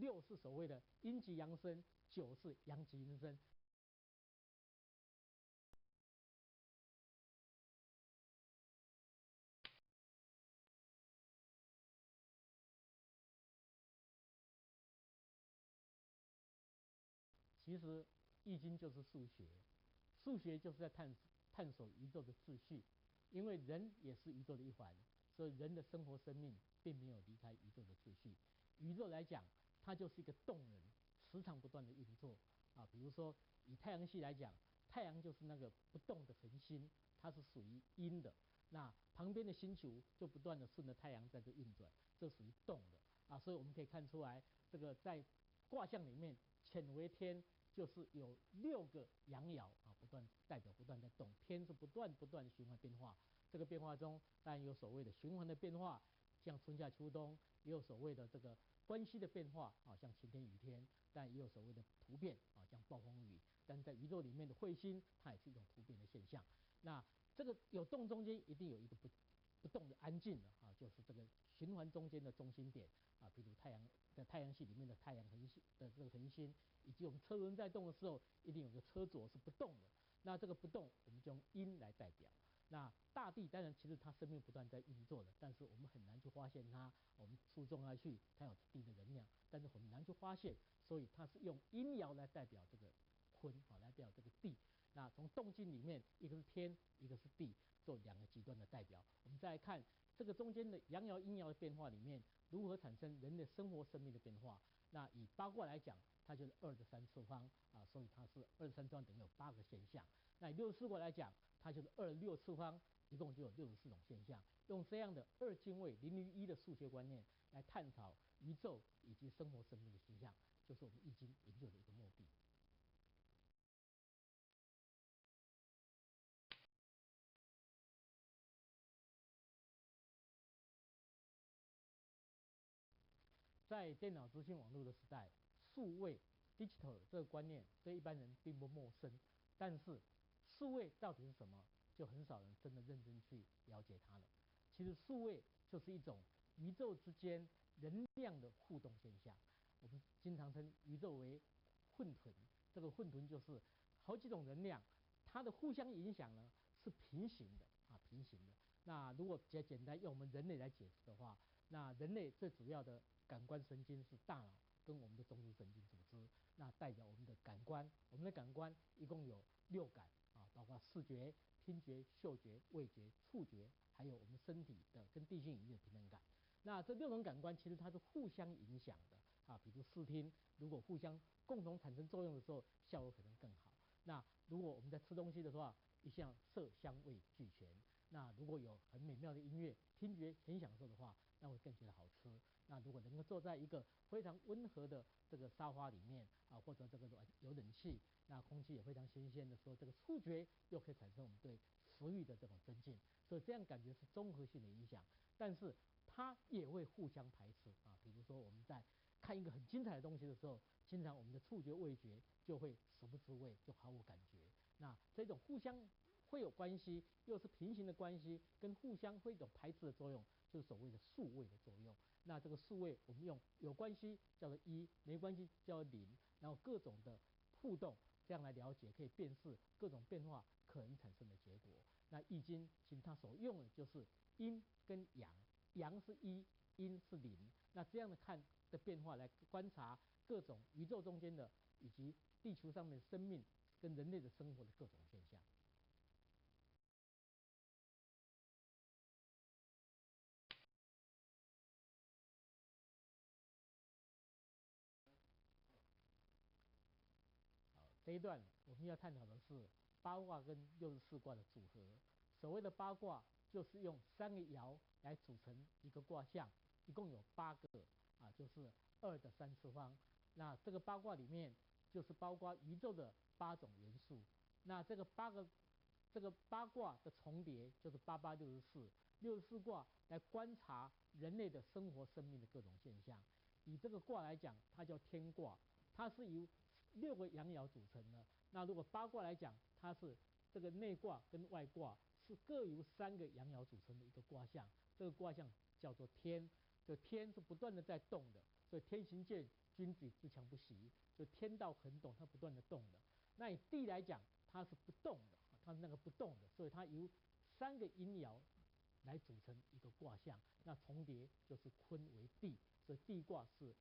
6是所谓的阴极阳生，9是阳极阴生。其实《易经》就是数学，数学就是在探索宇宙的秩序，因为人也是宇宙的一环，所以人的生活生命并没有离开宇宙的秩序。宇宙来讲，它就是一个动能，时常不断的运作啊。比如说以太阳系来讲，太阳就是那个不动的恒星，它是属于阴的。那旁边的星球就不断的顺着太阳在这运转，这属于动的啊。所以我们可以看出来，这个在卦象里面，乾为天，就是有6个阳爻啊，代表不断在动，天是不断的循环变化。这个变化中，当然有所谓的循环的变化，像春夏秋冬，也有所谓的这个关系的变化啊，像晴天雨天，但也有所谓的突变啊，像暴风雨。但在宇宙里面的彗星，它也是一种突变的现象。那这个有动中间一定有一个不动的安静的啊，就是这个循环中间的中心点啊，比如太阳系里面的太阳恒星的这个恒星，以及我们车轮在动的时候，一定有个车轴是不动的。那这个不动，我们就用阴来代表。那大地当然其实它生命不断在运作的，但是我们很难去发现它。我们注重下去，它有地的能量，但是很难去发现，所以它是用阴爻来代表这个坤啊，来代表这个地。那从动静里面，一个是天，一个是地，做2个极端的代表。我们再来看这个中间的阳爻、阴爻的变化里面，如何产生人的生活生命的变化。那以八卦来讲，它就是2的3次方啊，所以它是2的3次方等于有8个现象。那以64卦来讲，它就是2的6次方，一共就有64种现象。用这样的2进位0于1的数学观念来探讨宇宙以及生活生命的现象，就是我们易经研究的一个目的。在电脑资讯网络的时代，数位 digital 这个观念对一般人并不陌生，但是数位到底是什么，就很少人真的认真去了解它了。其实数位就是一种宇宙之间能量的互动现象，我们经常称宇宙为混沌。这个混沌就是好几种能量，它的互相影响呢是平行的啊，平行的。那如果简单用我们人类来解释的话，那人类最主要的感官神经是大脑跟我们的中枢神经组织，那代表我们的感官。我们的感官一共有6感啊，包括视觉、听觉、嗅觉、味觉、触觉，还有我们身体的跟地心引力的平衡感。那这6种感官其实它是互相影响的啊，比如视听，如果互相共同产生作用的时候，效果可能更好。那如果我们在吃东西的话，一项色香味俱全。那如果有很美妙的音乐，听觉很享受的话，那会更觉得好吃。那如果能够坐在一个非常温和的这个沙发里面啊，或者这个有冷气，那空气也非常新鲜的时候，这个触觉又可以产生我们对食欲的这种增进。所以这样感觉是综合性的影响，但是它也会互相排斥啊。比如说我们在看一个很精彩的东西的时候，经常我们的触觉、味觉就会食不知味，就毫无感觉。那这种互相会有关系，又是平行的关系，跟互相会有排斥的作用，就是所谓的数位的作用。那这个数位，我们用有关系叫做1，没关系叫做0，然后各种的互动，这样来了解，可以辨识各种变化可能产生的结果。那易经其实它所用的就是阴跟阳，阳是1，阴是0。那这样的看的变化来观察各种宇宙中间的以及地球上面生命跟人类的生活的各种现象。好，这一段我们要探讨的是八卦跟64卦的组合。所谓的八卦，就是用3个爻来组成一个卦象，一共有8个啊，就是2的3次方。那这个八卦里面，就是包括宇宙的8种元素。那这个八卦的重叠，就是8864。64卦来观察人类的生活生命的各种现象。以这个卦来讲，它叫天卦，它是由6个阳爻组成的。那如果八卦来讲，它是这个内卦跟外卦是各由3个阳爻组成的一个卦象。这个卦象叫做天。这天是不断的在动的，所以天行健，君子之强不息，就天道恒动，它不断的动的。那以地来讲，它是不动的，它是那个不动的，所以它由3个阴爻来组成一个卦象。那重叠就是坤为地，所以地卦是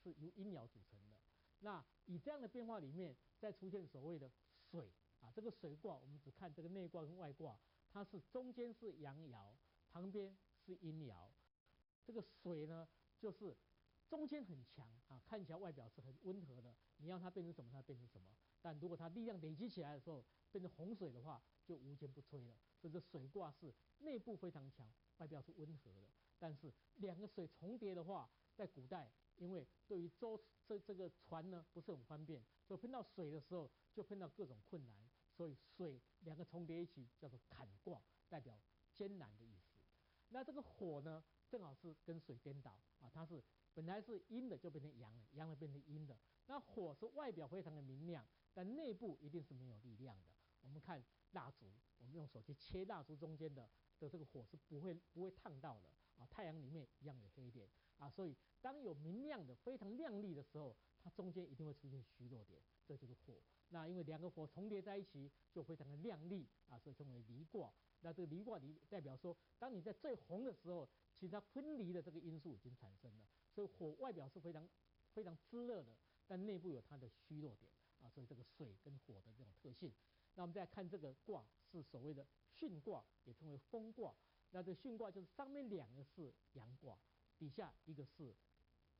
由阴爻组成的。那以这样的变化里面，再出现所谓的水啊，这个水卦我们只看这个内卦跟外卦，它是中间是阳爻，旁边是阴爻。这个水呢，就是中间很强啊，看起来外表是很温和的，你要它变成什么，它变成什么。但如果它力量累积起来的时候，变成洪水的话，就无坚不摧了。所以这水卦是内部非常强，外表是温和的。但是2个水重叠的话，在古代，因为对于这个船呢不是很方便，所以碰到水的时候就碰到各种困难。所以水2个重叠一起叫做坎卦，代表艰难的意思。那这个火呢，正好是跟水颠倒啊，它是本来是阴的就变成阳了，阳的变成阴的。那火是外表非常的明亮，但内部一定是没有力量的。我们看蜡烛，我们用手去切蜡烛中间的这个火是不会烫到的啊，太阳里面一样有黑点啊，所以当有明亮的非常亮丽的时候，它中间一定会出现虚弱点，这就是火。那因为2个火重叠在一起，就非常的亮丽啊，所以称为离卦。那这个离卦里代表说，当你在最红的时候，其实它分离的这个因素已经产生了，所以火外表是非常炙热的，但内部有它的虚弱点啊，所以这个水跟火的这种特性。那我们再看这个卦是所谓的巽卦，也称为风卦。那这巽卦就是上面2个是阳卦，底下一个是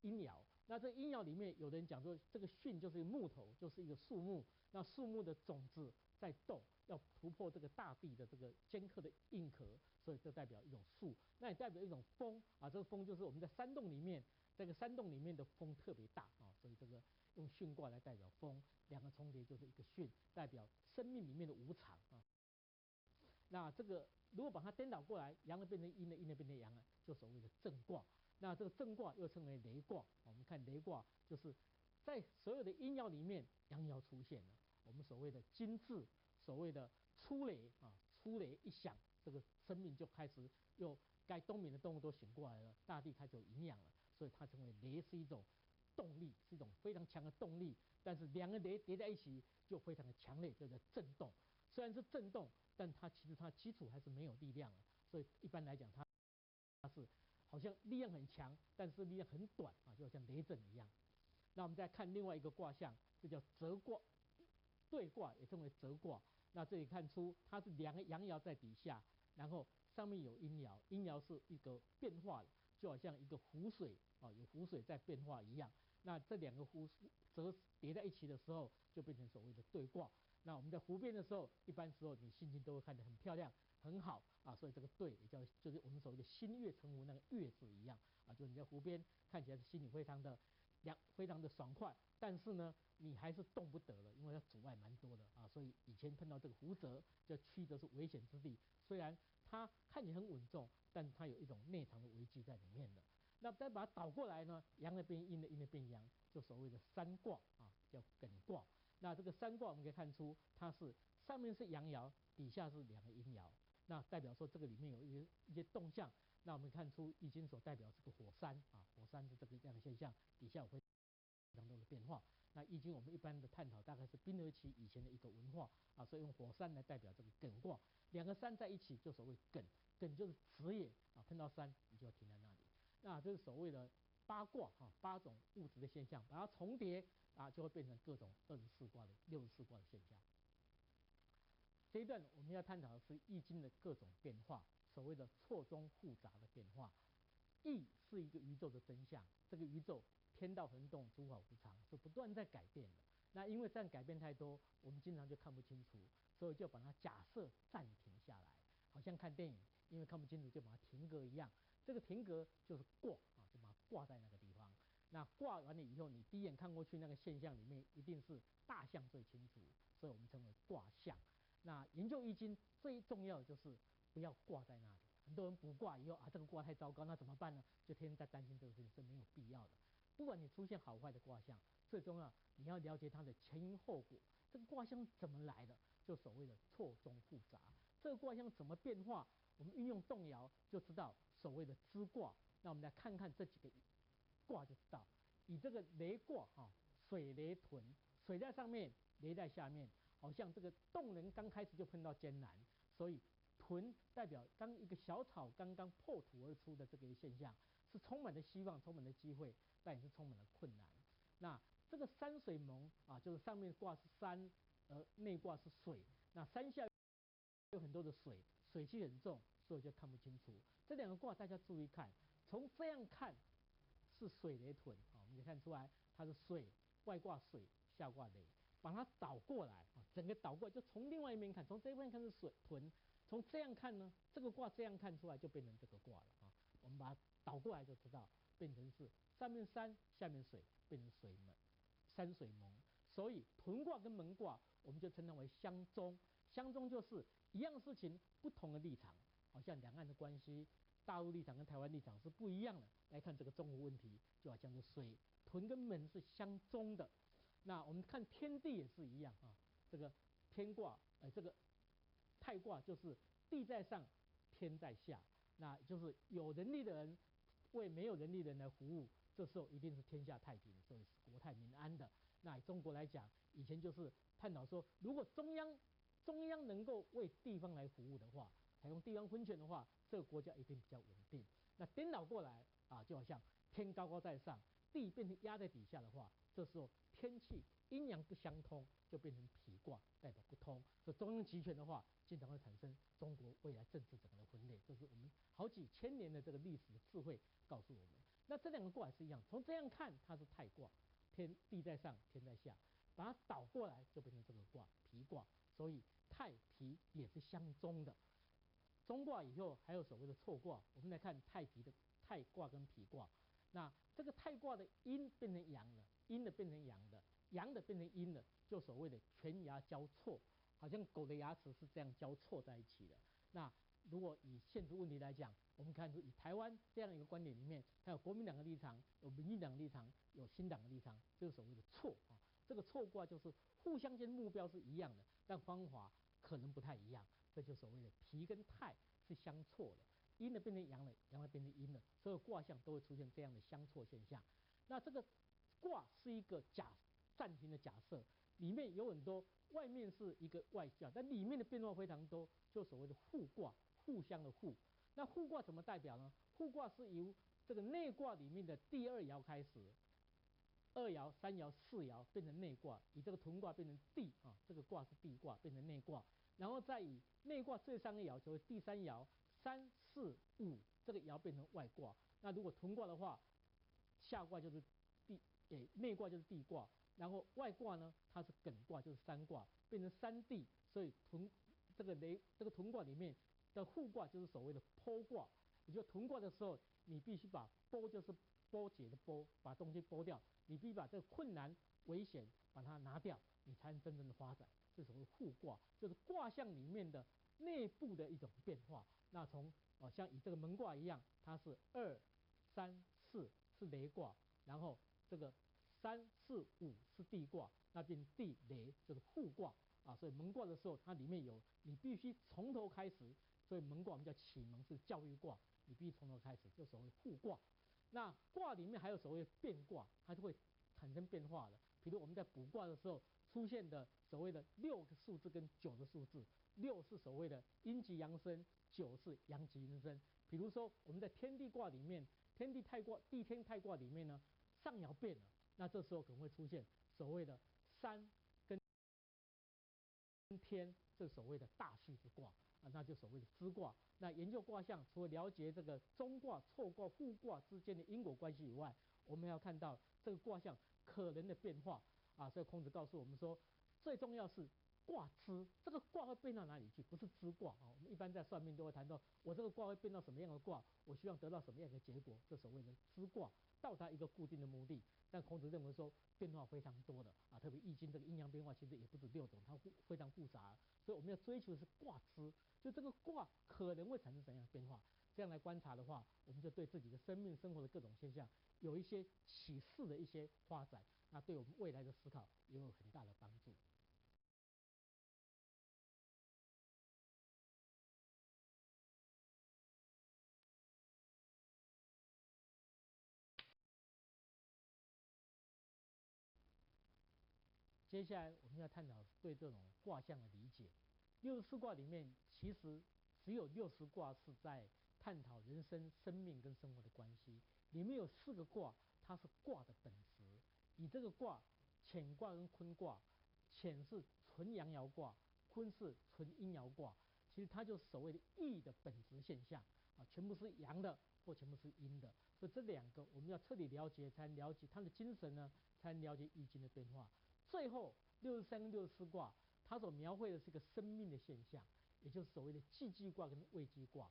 阴爻。那这阴爻里面，有的人讲说，这个巽就是木头，就是一个树木。那树木的种子在动，要突破这个大地的这个坚克的硬壳，所以这代表一种树。那也代表一种风啊，这个风就是我们在山洞里面，这个山洞里面的风特别大啊，所以这个用巽卦来代表风，2个重叠就是一个巽，代表生命里面的无常啊。那这个如果把它颠倒过来，阳的变成阴的，阴的变成阳了，就所谓的震卦。那这个震卦又称为雷卦。我们看雷卦，就是在所有的阴爻里面，阳爻出现了。我们所谓的金至，所谓的出雷啊，出雷一响，这个生命就开始又该冬眠的动物都醒过来了，大地开始有营养了。所以它称为雷是一种动力，是一种非常强的动力。但是2个雷叠在一起就非常的强烈，就在震动。虽然是震动，但它其实它基础还是没有力量了。所以一般来讲，它是好像力量很强，但是力量很短啊，就好像雷震一样。那我们再看另外一个卦象，这叫泽卦，兑卦也称为泽卦。那这里看出它是2个阳爻在底下，然后上面有阴爻，阴爻是一个变化的，就好像一个湖水啊，有湖水在变化一样。那这2个湖泽叠在一起的时候，就变成所谓的兑卦。那我们在湖边的时候，一般时候你心情都会看得很漂亮、很好啊，所以这个兑也叫就是我们所谓的心悦诚服那个悦字一样啊，就你在湖边看起来是心里非常的爽快，但是呢，你还是动不得了，因为它阻碍蛮多的啊，所以以前碰到这个湖泽，叫曲泽是危险之地，虽然它看起来很稳重，但它有一种内藏的危机在里面的。那再把它倒过来呢，阳的变阴的，阴的变阳，就所谓的三卦啊，叫艮卦。那这个三卦我们可以看出，它是上面是阳爻，底下是2个阴爻，那代表说这个里面有一些动向。那我们看出易经所代表是个火山啊，火山是这样的现象，底下有非常多的变化。那易经我们一般的探讨大概是冰河期以前的一个文化啊，所以用火山来代表这个艮卦，2个山在一起就所谓艮，艮就是直也啊，碰到山你就要停在那里。那这是所谓的八卦啊，8种物质的现象，把它重叠啊，就会变成各种64卦的现象。这一段我们要探讨的是易经的各种变化，所谓的错综复杂的变化。易是一个宇宙的真相，这个宇宙天道恒动，诸法无常，是不断在改变的。那因为这样改变太多，我们经常就看不清楚，所以就把它假设暂停下来，好像看电影，因为看不清楚就把它停格一样。这个停格就是挂啊，就把它挂在那个地方。那挂完了以后，你第一眼看过去那个现象里面，一定是大象最清楚，所以我们称为卦象。那研究易经最重要的就是不要挂在那里。很多人卜卦以后啊，这个卦太糟糕，那怎么办呢？就天天在担心这个事情是没有必要的。不管你出现好坏的卦象，最重要你要了解它的前因后果，这个卦象怎么来的，就所谓的错综复杂。这个卦象怎么变化，我们运用动爻就知道所谓的知卦那我们来看看这几个卦就知道，以这个雷卦水雷屯，水在上面，雷在下面，好像这个动人刚开始就碰到艰难，所以屯代表当一个小草刚刚破土而出的这个现象，是充满了希望，充满了机会，但也是充满了困难。那这个山水蒙就是上面卦是山，内卦是水，那山下有很多的水，水气很重，所以就看不清楚。这两个卦大家注意看，从这样看是水雷屯我们可以看出来它是水，外卦水，下卦雷，把它倒过来整个倒过来，就从另外一面看，从这一面看是水屯，从这样看呢，这个卦这样看出来就变成这个卦了我们把它倒过来就知道，变成是上面山，下面水，变成水门，山水蒙。所以屯卦跟蒙卦，我们就称它为相中。相中就是一样事情，不同的立场，好像两岸的关系，大陆立场跟台湾立场是不一样的。来看这个中国问题，就好像是水屯跟门是相中的。那我们看天地也是一样这个天卦，这个太卦就是地在上，天在下，那就是有能力的人为没有能力的人来服务，这时候一定是天下太平，所以是国泰民安的。那以中国来讲，以前就是探讨说，如果中央能够为地方来服务的话，采用地方分权的话，这个国家一定比较稳定。那颠倒过来就好像天高高在上，地变成压在底下的话，这时候天气阴阳不相通，就变成否卦，代表不通。所以中央集权的话，经常会产生中国未来政治整个的分裂。这是我们好几千年的这个历史的智慧告诉我们。那这两个卦也是一样，从这样看它是太卦，地在上，天在下，把它倒过来就变成这个卦否卦。所以太否也是相中的。中卦以后还有所谓的错卦，我们来看太否的太卦跟否卦。那这个太卦的阴变成阳了，阴的变成阳的，阳的变成阴了，就所谓的犬牙交错，好像狗的牙齿是这样交错在一起的。那如果以现实问题来讲，我们看出以台湾这样一个观点里面，它有国民党的立场，有民进党的立场，有新党的立场，就是所谓的错这个错卦就是互相间目标是一样的，但方法可能不太一样，这就所谓的否跟太是相错的。阴的变成阳了，阳的变成阴了，所有卦象都会出现这样的相错现象。那这个卦是一个暂停的假设，里面有很多，外面是一个外象，但里面的变化非常多，就所谓的互卦，互相的互。那互卦怎么代表呢？互卦是由这个内卦里面的第二爻开始，二爻、三爻、四爻变成内卦，以这个屯卦变成地这个卦是地卦，变成内卦，然后再以内卦最上一爻，就是第三爻三四五这个爻变成外卦。那如果屯卦的话，下卦就是内卦就是地卦，然后外卦呢，它是艮卦，就是山卦，变成山地，所以这个屯卦里面的互卦就是所谓的剖卦。也就屯卦的时候，你必须把剥就是剥解的剥，把东西剥掉，你必须把这个困难危险把它拿掉，你才能真正的发展。这所谓互卦，就是卦象里面的内部的一种变化。那从像以这个蒙卦一样，它是2、3、4是雷卦，然后这个3、4、5是地卦，那变地雷就是互卦所以蒙卦的时候，它里面有你必须从头开始，所以蒙卦我们叫启蒙，是教育卦，你必须从头开始，就所谓互卦。那卦里面还有所谓的变卦，它就会产生变化的。比如我们在卜卦的时候出现的所谓的6个数字跟9的数字，6是所谓的阴极阳生，9是阳极阴生。比如说我们在天地卦里面，天地太卦、地天太卦里面呢，上爻变了，那这时候可能会出现所谓的山跟天，这所谓的大序之卦那就所谓的支卦。那研究卦象，除了了解这个中卦、错卦、互卦之间的因果关系以外，我们要看到这个卦象可能的变化所以孔子告诉我们说，最重要是卦支，这个卦会变到哪里去？不是支卦我们一般在算命都会谈到，我这个卦会变到什么样的卦，我希望得到什么样的结果，这所谓的支卦，到达一个固定的目的。但孔子认为说，变化非常多的特别易经这个阴阳变化其实也不止6种，它非常复杂，所以我们要追求的是卦支，就这个卦可能会产生怎样的变化。这样来观察的话，我们就对自己的生命生活的各种现象有一些启示的一些发展，那对我们未来的思考也有很大的帮助。接下来我们要探讨对这种卦象的理解。64卦里面其实只有60卦是在探讨人生、生命跟生活的关系，里面有4个卦，它是卦的本质。以这个卦，乾卦跟坤卦，乾是纯阳爻卦，坤是纯阴爻卦，其实它就是所谓的易的本质现象啊，全部是阳的或全部是阴的。所以这2个我们要彻底了解，才能了解它的精神呢，才能了解易经的变化。最后63跟64卦，它所描绘的是一个生命的现象，也就是所谓的既济卦跟未济卦。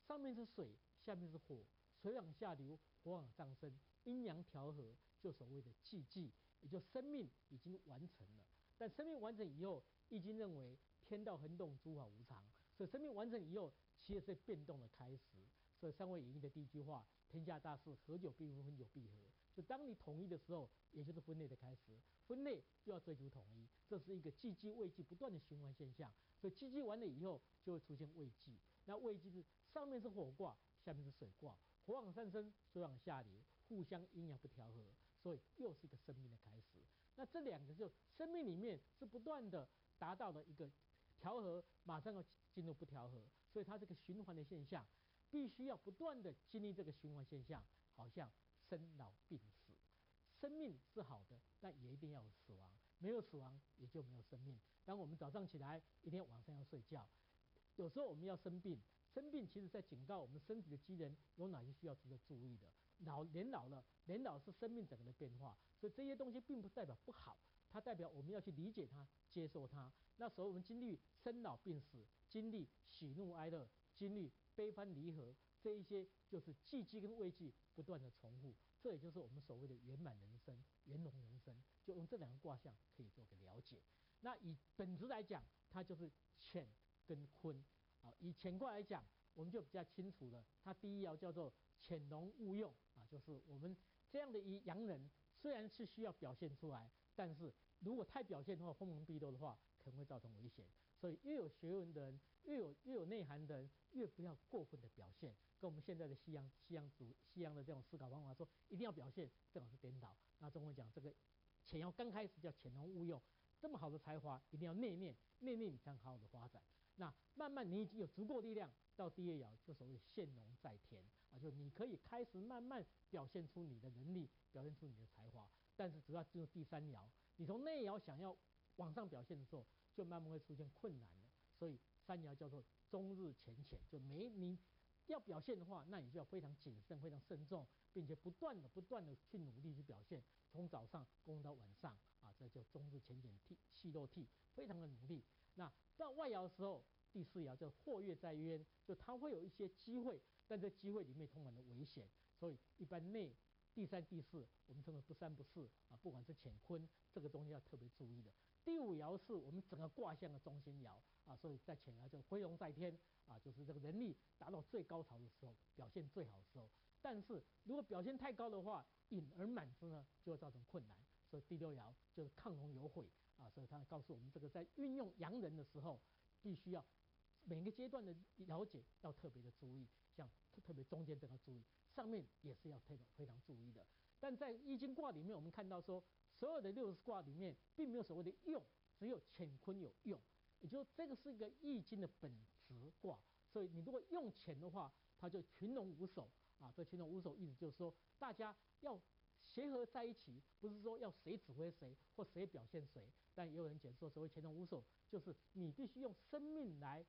上面是水，下面是火，水往下流，火往上升，阴阳调和，就所谓的既济，也就生命已经完成了。但生命完成以后，易经认为天道恒动，诸法无常，所以生命完成以后，其实是变动的开始。所以三位演义的第一句话：天下大事，合久必分，分久必合。就当你统一的时候，也就是分裂的开始。分裂就要追求统一，这是一个既济未济不断的循环现象。所以既济完了以后，就会出现未济。那未济是上面是火卦，下面是水卦，火往上升，水往下流，互相阴阳不调和，所以又是一个生命的开始。那这2个就生命里面是不断的达到了一个调和，马上要进入不调和，所以它这个循环的现象，必须要不断的经历这个循环现象，好像生老病死。生命是好的，但也一定要有死亡，没有死亡也就没有生命。当我们早上起来，一定要晚上要睡觉。有时候我们要生病，生病其实在警告我们身体的机能有哪些需要值得注意的。年老了，年老是生命整个的变化，所以这些东西并不代表不好，它代表我们要去理解它、接受它。那时候我们经历生老病死，经历喜怒哀乐，经历悲欢离合，这一些就是既济跟未济不断的重复。这也就是我们所谓的圆满人生、圆融人生，就用这2个卦象可以做个了解。那以本质来讲，它就是乾跟坤啊。以乾卦来讲，我们就比较清楚了。它第一爻叫做潜龙勿用啊，就是我们这样的一阳人，虽然是需要表现出来，但是如果太表现的话，锋芒毕露的话，可能会造成危险。所以越有学问的人，越有内涵的人，越不要过分的表现。跟我们现在的西洋的这种思考方法说，一定要表现，正好是颠倒。那中文讲这个潜爻刚开始叫潜龙勿用，这么好的才华一定要内敛，你才能好好的发展。那慢慢你已经有足够力量，到第2爻就所谓现龙在天啊，就你可以开始慢慢表现出你的能力，表现出你的才华。但是只要进入第3爻，你从内爻想要往上表现的时候，就慢慢会出现困难了。所以3爻叫做终日浅，就你要表现的话，那你就要非常谨慎、非常慎重，并且不断的去努力去表现，从早上攻到晚上啊，这叫终日浅细漏涕，非常的努力。那到外爻的时候，第4爻叫或跃在渊，就它会有一些机会，但这机会里面充满了危险，所以一般第3、第4我们称为不三不四啊，不管是乾坤，这个东西要特别注意的。第5爻是我们整个卦象的中心爻啊，所以在乾爻就飞龙在天啊，就是这个能力达到最高潮的时候，表现最好的时候。但是如果表现太高的话，隐而满之呢，就会造成困难。所以第6爻就是亢龙有悔啊，所以它告诉我们，这个在运用阳人的时候，必须要每个阶段的了解要特别的注意，像特别中间这个注意，上面也是要非常注意的。但在易经卦里面，我们看到说，所有的60卦里面，并没有所谓的用，只有乾坤有用，也就是这个是一个易经的本质卦。所以你如果用乾的话，它就群龙无首啊。这群龙无首意思就是说，大家要协和在一起，不是说要谁指挥谁或谁表现谁。但也有人解释说，所谓群龙无首，就是你必须用生命来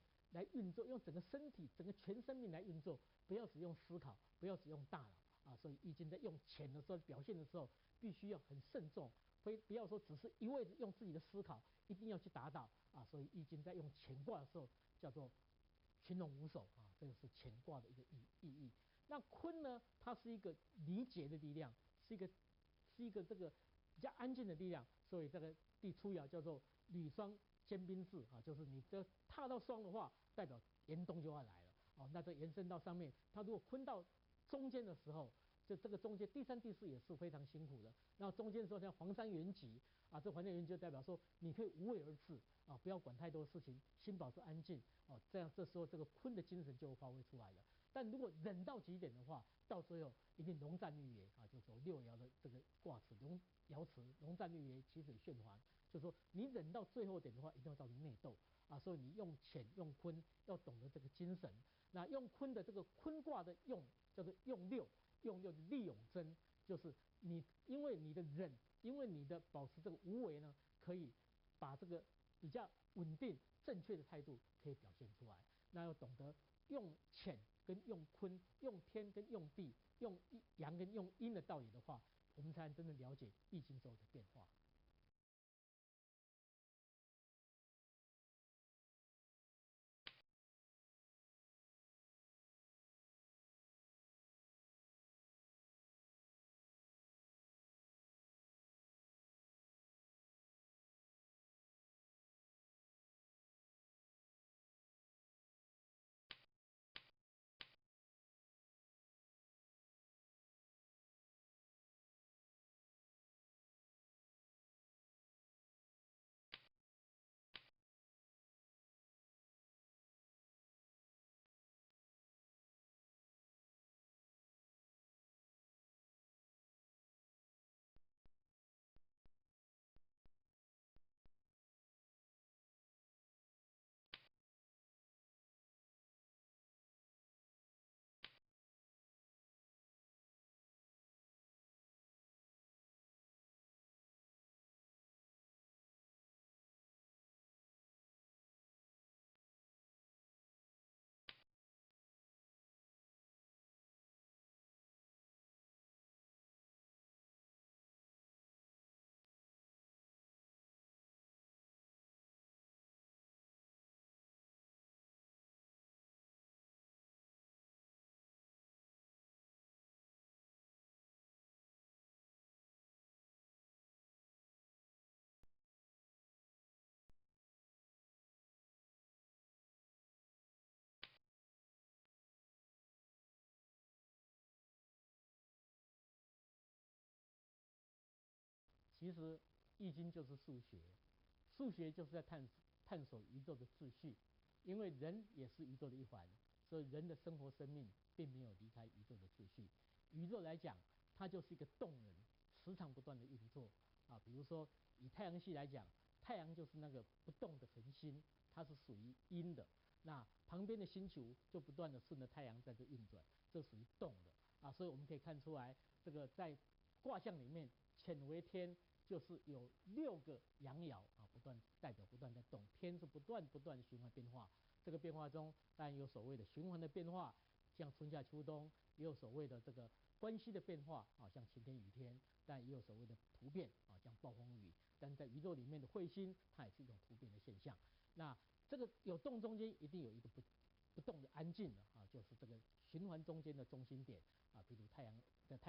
运作，用整个身体、整个全生命来运作，不要只用思考，不要只用大脑啊。所以易经在用乾的时候表现的时候，必须要很慎重，不要说只是一味的用自己的思考，一定要去达到啊。所以易经在用乾卦的时候叫做群龙无首啊，这个是乾卦的一个意义。那坤呢，它是一个理解的力量，是一个这个比较安静的力量，所以这个第初爻叫做履霜坚冰至啊，就是你这踏到霜的话，代表严冬就要来了哦。那这延伸到上面，它如果坤到中间的时候，就这个中间第3、第4也是非常辛苦的。然后中间的时候像黄山原籍啊，这黄山原籍就代表说你可以无为而治啊，不要管太多事情，心保持安静哦，这样这时候这个坤的精神就发挥出来了。但如果冷到极点的话，到最后一定龙战玉液啊，就走六爻的这个卦辞，爻辞龙战玉液，其水循环，就是说你冷到最后点的话，一定会造成内斗啊，所以你用乾用坤要懂得这个精神。那用坤的这个坤卦的用叫做用六，用六的利永贞，就是你因为你的忍，因为你的保持这个无为呢，可以把这个比较稳定正确的态度可以表现出来。那要懂得用乾跟用坤，用天跟用地，用阳跟用阴的道理的话，我们才能真正了解易经之后的变化。其实易经就是数学，数学就是在探索宇宙的秩序，因为人也是宇宙的一环，所以人的生活生命并没有离开宇宙的秩序。宇宙来讲，它就是一个动能，时常不断的运作啊。比如说以太阳系来讲，太阳就是那个不动的恒星，它是属于阴的，那旁边的星球就不断的顺着太阳在这运转，这属于动的啊。所以我们可以看出来，这个在卦象里面，乾为天，就是有6个阳爻啊，代表不断在动，天是不断循环变化。这个变化中，当然有所谓的循环的变化，像春夏秋冬，也有所谓的这个关系的变化啊，像晴天雨天，但也有所谓的突变啊，像暴风雨。但在宇宙里面的彗星，它也是一种突变的现象。那这个有动中间一定有一个不动的安静的啊，就是这个循环中间的中心点啊，比如太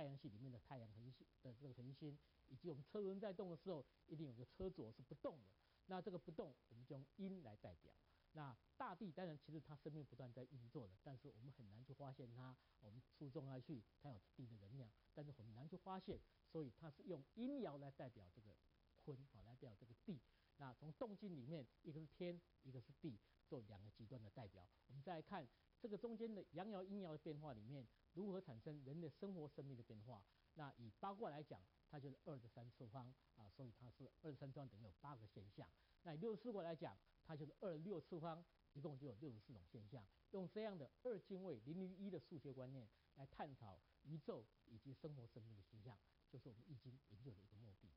阳系里面的太阳恒星的这个恒星，以及我们车轮在动的时候，一定有个车轴是不动的。那这个不动，我们就用阴来代表。那大地当然其实它生命不断在运作的，但是我们很难去发现它。我们注重下去，它有地的能量，但是很难去发现，所以它是用阴爻来代表这个坤啊，来代表这个地。那从动静里面，一个是天，一个是地，做2个极端的代表。我们再来看这个中间的阳爻、阴爻的变化里面，如何产生人的生活生命的变化。那以八卦来讲，它就是2的3次方啊，所以它是2的3次方等于有8个现象。那以64卦来讲，它就是2的6次方，一共就有64种现象。用这样的2进位0于1的数学观念来探讨宇宙以及生活生命的现象，就是我们易经研究的一个目的。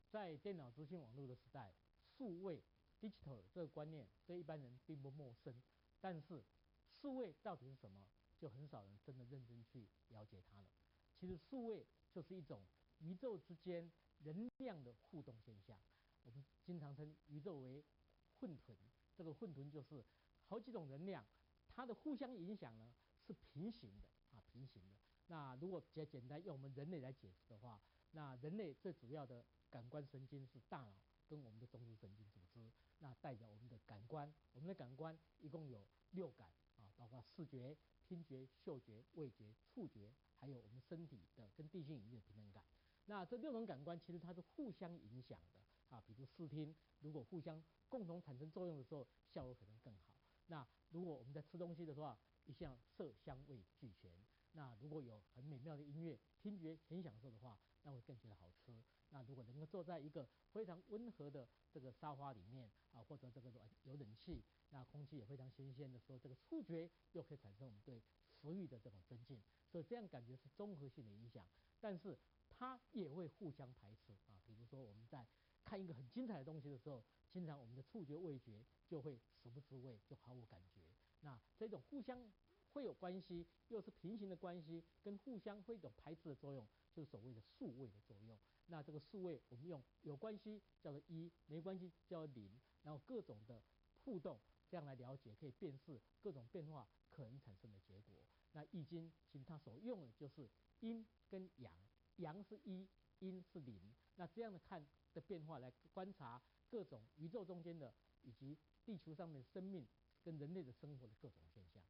在电脑资讯网络的时代，数位 digital 这个观念对一般人并不陌生，但是数位到底是什么，就很少人真的认真去了解它了。其实数位就是一种宇宙之间能量的互动现象，我们经常称宇宙为混沌。这个混沌就是好几种能量，它的互相影响呢是平行的啊，平行的。那如果简单用我们人类来解释的话，那人类最主要的感官神经是大脑跟我们的中枢神经组织，那代表我们的感官。我们的感官一共有6感啊，包括视觉、听觉、嗅觉、味觉、触觉，还有我们身体的跟地心引力的平衡感。那这6种感官其实它是互相影响的啊，比如视听，如果互相共同产生作用的时候，效果可能更好。那如果我们在吃东西的话，一向色香味俱全。那如果有很美妙的音乐，听觉很享受的话，那会更觉得好吃。那如果能够坐在一个非常温和的这个沙发里面啊，或者这个有冷气，那空气也非常新鲜的时候，这个触觉又可以产生我们对食欲的这种增进。所以这样感觉是综合性的影响，但是它也会互相排斥啊。比如说我们在看一个很精彩的东西的时候，经常我们的触觉味觉就会食不知味，就毫无感觉。那这种互相会有关系，又是平行的关系，跟互相会有排斥的作用，就是所谓的数位的作用。那这个数位，我们用有关系叫做1，没关系叫做0，然后各种的互动，这样来了解，可以辨识各种变化可能产生的结果。那易经其实它所用的就是阴跟阳，阳是1，阴是0。那这样的看的变化来观察各种宇宙中间的以及地球上面生命跟人类的生活的各种现象。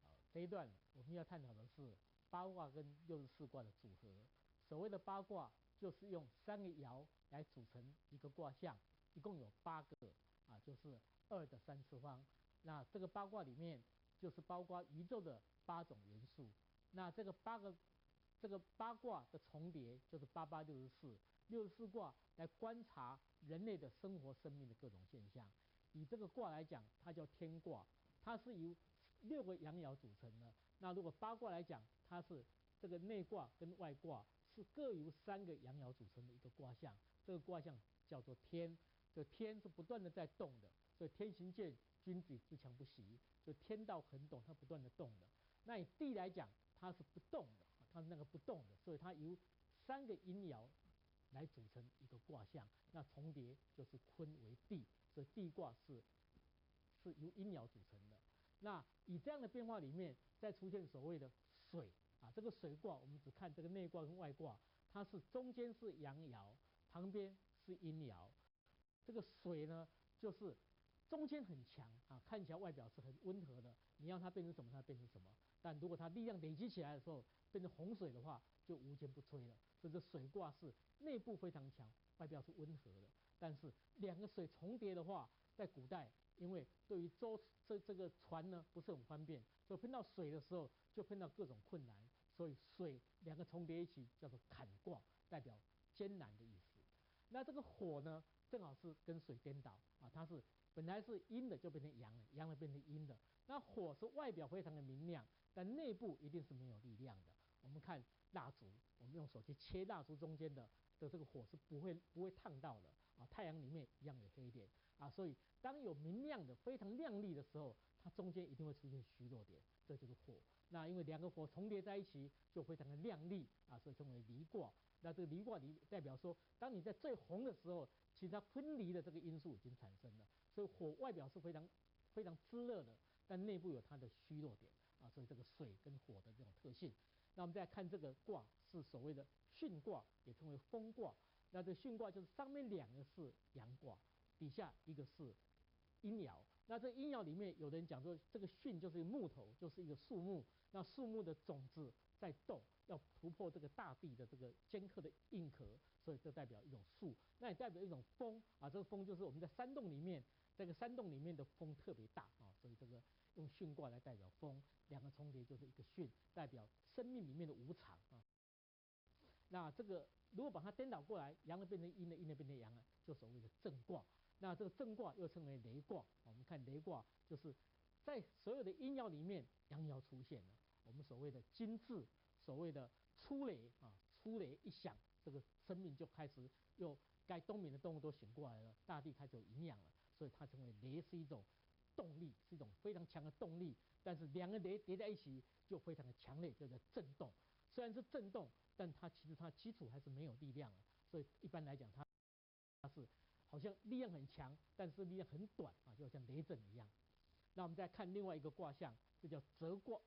好，这一段我们要探讨的是八卦跟64卦的组合。所谓的八卦，就是用3个爻来组成一个卦象，一共有8个啊，就是2的3次方。那这个八卦里面，就是包括宇宙的8种元素。那这个八卦的重叠，就是8864，64卦来观察人类的生活生命的各种现象。以这个卦来讲，它叫天卦，它是由6个阳爻组成的。那如果八卦来讲，它是这个内卦跟外卦是各由3个阳爻组成的一个卦象。这个卦象叫做天，这天是不断的在动的，所以天行健，君子自强不息。就天道恒动，它不断的动的。那以地来讲，它是不动的，它是那个不动的，所以它由3个阴爻来组成一个卦象。那重叠就是坤为地，所以地卦是由阴爻组成的。那以这样的变化里面，再出现所谓的水啊，这个水卦我们只看这个内卦跟外卦，它是中间是阳爻，旁边是阴爻。这个水呢，就是中间很强啊，看起来外表是很温和的，你让它变成什么，它变成什么。但如果它力量累积起来的时候，变成洪水的话，就无坚不摧了。所以这水卦是内部非常强，外表是温和的。但是2个水重叠的话，在古代，因为对于这个船呢不是很方便，所以碰到水的时候就碰到各种困难。所以水2个重叠一起叫做坎卦，代表艰难的意思。那这个火呢，正好是跟水颠倒啊，它是本来是阴的就变成阳了，阳的变成阴的。那火是外表非常的明亮，但内部一定是没有力量的。我们看蜡烛，我们用手去切蜡烛中间的这个火是不会烫到的啊。太阳里面一样有黑点啊，所以当有明亮的非常亮丽的时候，它中间一定会出现虚弱点，这就是火。那因为2个火重叠在一起，就非常的亮丽啊，所以称为离卦。那这个离卦离代表说，当你在最红的时候，其实它分离的这个因素已经产生了，所以火外表是非常炙热的，但内部有它的虚弱点啊，所以这个水跟火的这种特性。那我们再看这个卦是所谓的巽卦，也称为风卦。那这巽卦就是上面2个是阳卦，底下一个是阴爻。那这阴爻里面，有的人讲说，这个巽就是木头，就是一个树木。那树木的种子在动，要突破这个大地的这个坚刻的硬壳，所以这代表一种树。那也代表一种风啊，这个风就是我们在山洞里面，这个山洞里面的风特别大啊，所以这个用巽卦来代表风，2个重叠就是一个巽，代表生命里面的无常啊。那这个如果把它颠倒过来，阳的变成阴的，阴的变成阳了，就所谓的震卦。那这个震卦又称为雷卦。我们看雷卦，就是在所有的阴爻里面，阳爻出现了。我们所谓的金至，所谓的出雷啊，出雷一响，这个生命就开始又该冬眠的动物都醒过来了，大地开始有营养了，所以它称为雷是一种动力，是一种非常强的动力。但是2个雷叠在一起就非常的强烈，叫做震动。虽然是震动，但它其实它基础还是没有力量了，所以一般来讲它是好像力量很强，但是力量很短啊，就像雷震一样。那我们再看另外一个卦象，这叫泽卦，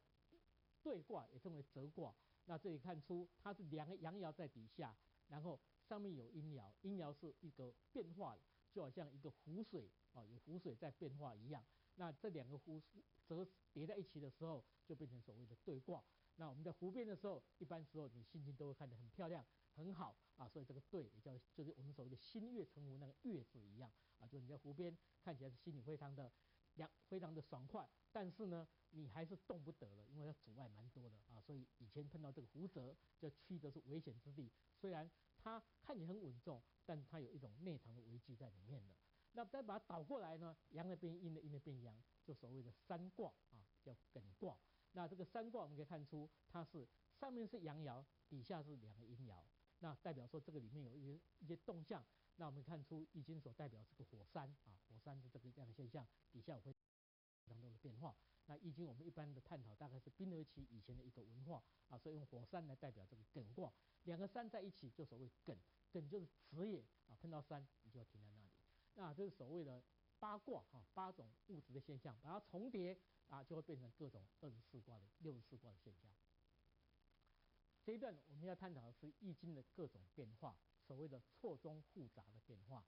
兑卦也称为泽卦。那这里看出它是2个阳爻在底下，然后上面有阴爻，阴爻是一个变化的，就好像一个湖水有湖水在变化一样。那这两个湖折叠在一起的时候，就变成所谓的对卦。那我们在湖边的时候，一般时候你心情都会看得很漂亮、很好所以这个对也就是我们所谓的心悦诚服那个悦字一样就你在湖边看起来是心里非常的爽快，但是呢，你还是动不得了，因为它阻碍蛮多的所以以前碰到这个湖泽，就曲折是危险之地。虽然它看起来很稳重，但它有一种内藏的危机在里面的。那再把它倒过来呢，阳的变阴的，阴的变阳，就所谓的三卦叫艮卦。那这个三卦我们可以看出，它是上面是阳爻，底下是两个阴爻，那代表说这个里面有一些动向。那我们看出易经所代表是个火山火山是这样的现象，底下有非常多的变化。那易经我们一般的探讨大概是冰河期以前的一个文化所以用火山来代表这个艮卦。两个山在一起就所谓艮，艮就是直也碰到山你就要停在那里。那这是所谓的八卦八种物质的现象，把它重叠就会变成各种64卦的64卦的现象。这一段我们要探讨的是易经的各种变化，所谓的错综复杂的变化。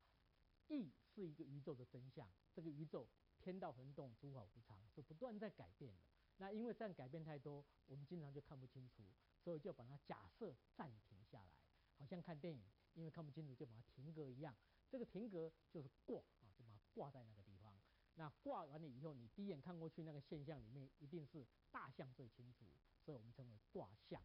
易是一个宇宙的真相，这个宇宙天道恒动，诸法无常，是不断在改变的。那因为这样改变太多，我们经常就看不清楚，所以就把它假设暂停下来，好像看电影，因为看不清楚就把它停格一样。这个停格就是挂就把它挂在那个地方。那挂完了以后，你第一眼看过去那个现象里面一定是大象最清楚，所以我们称为卦象。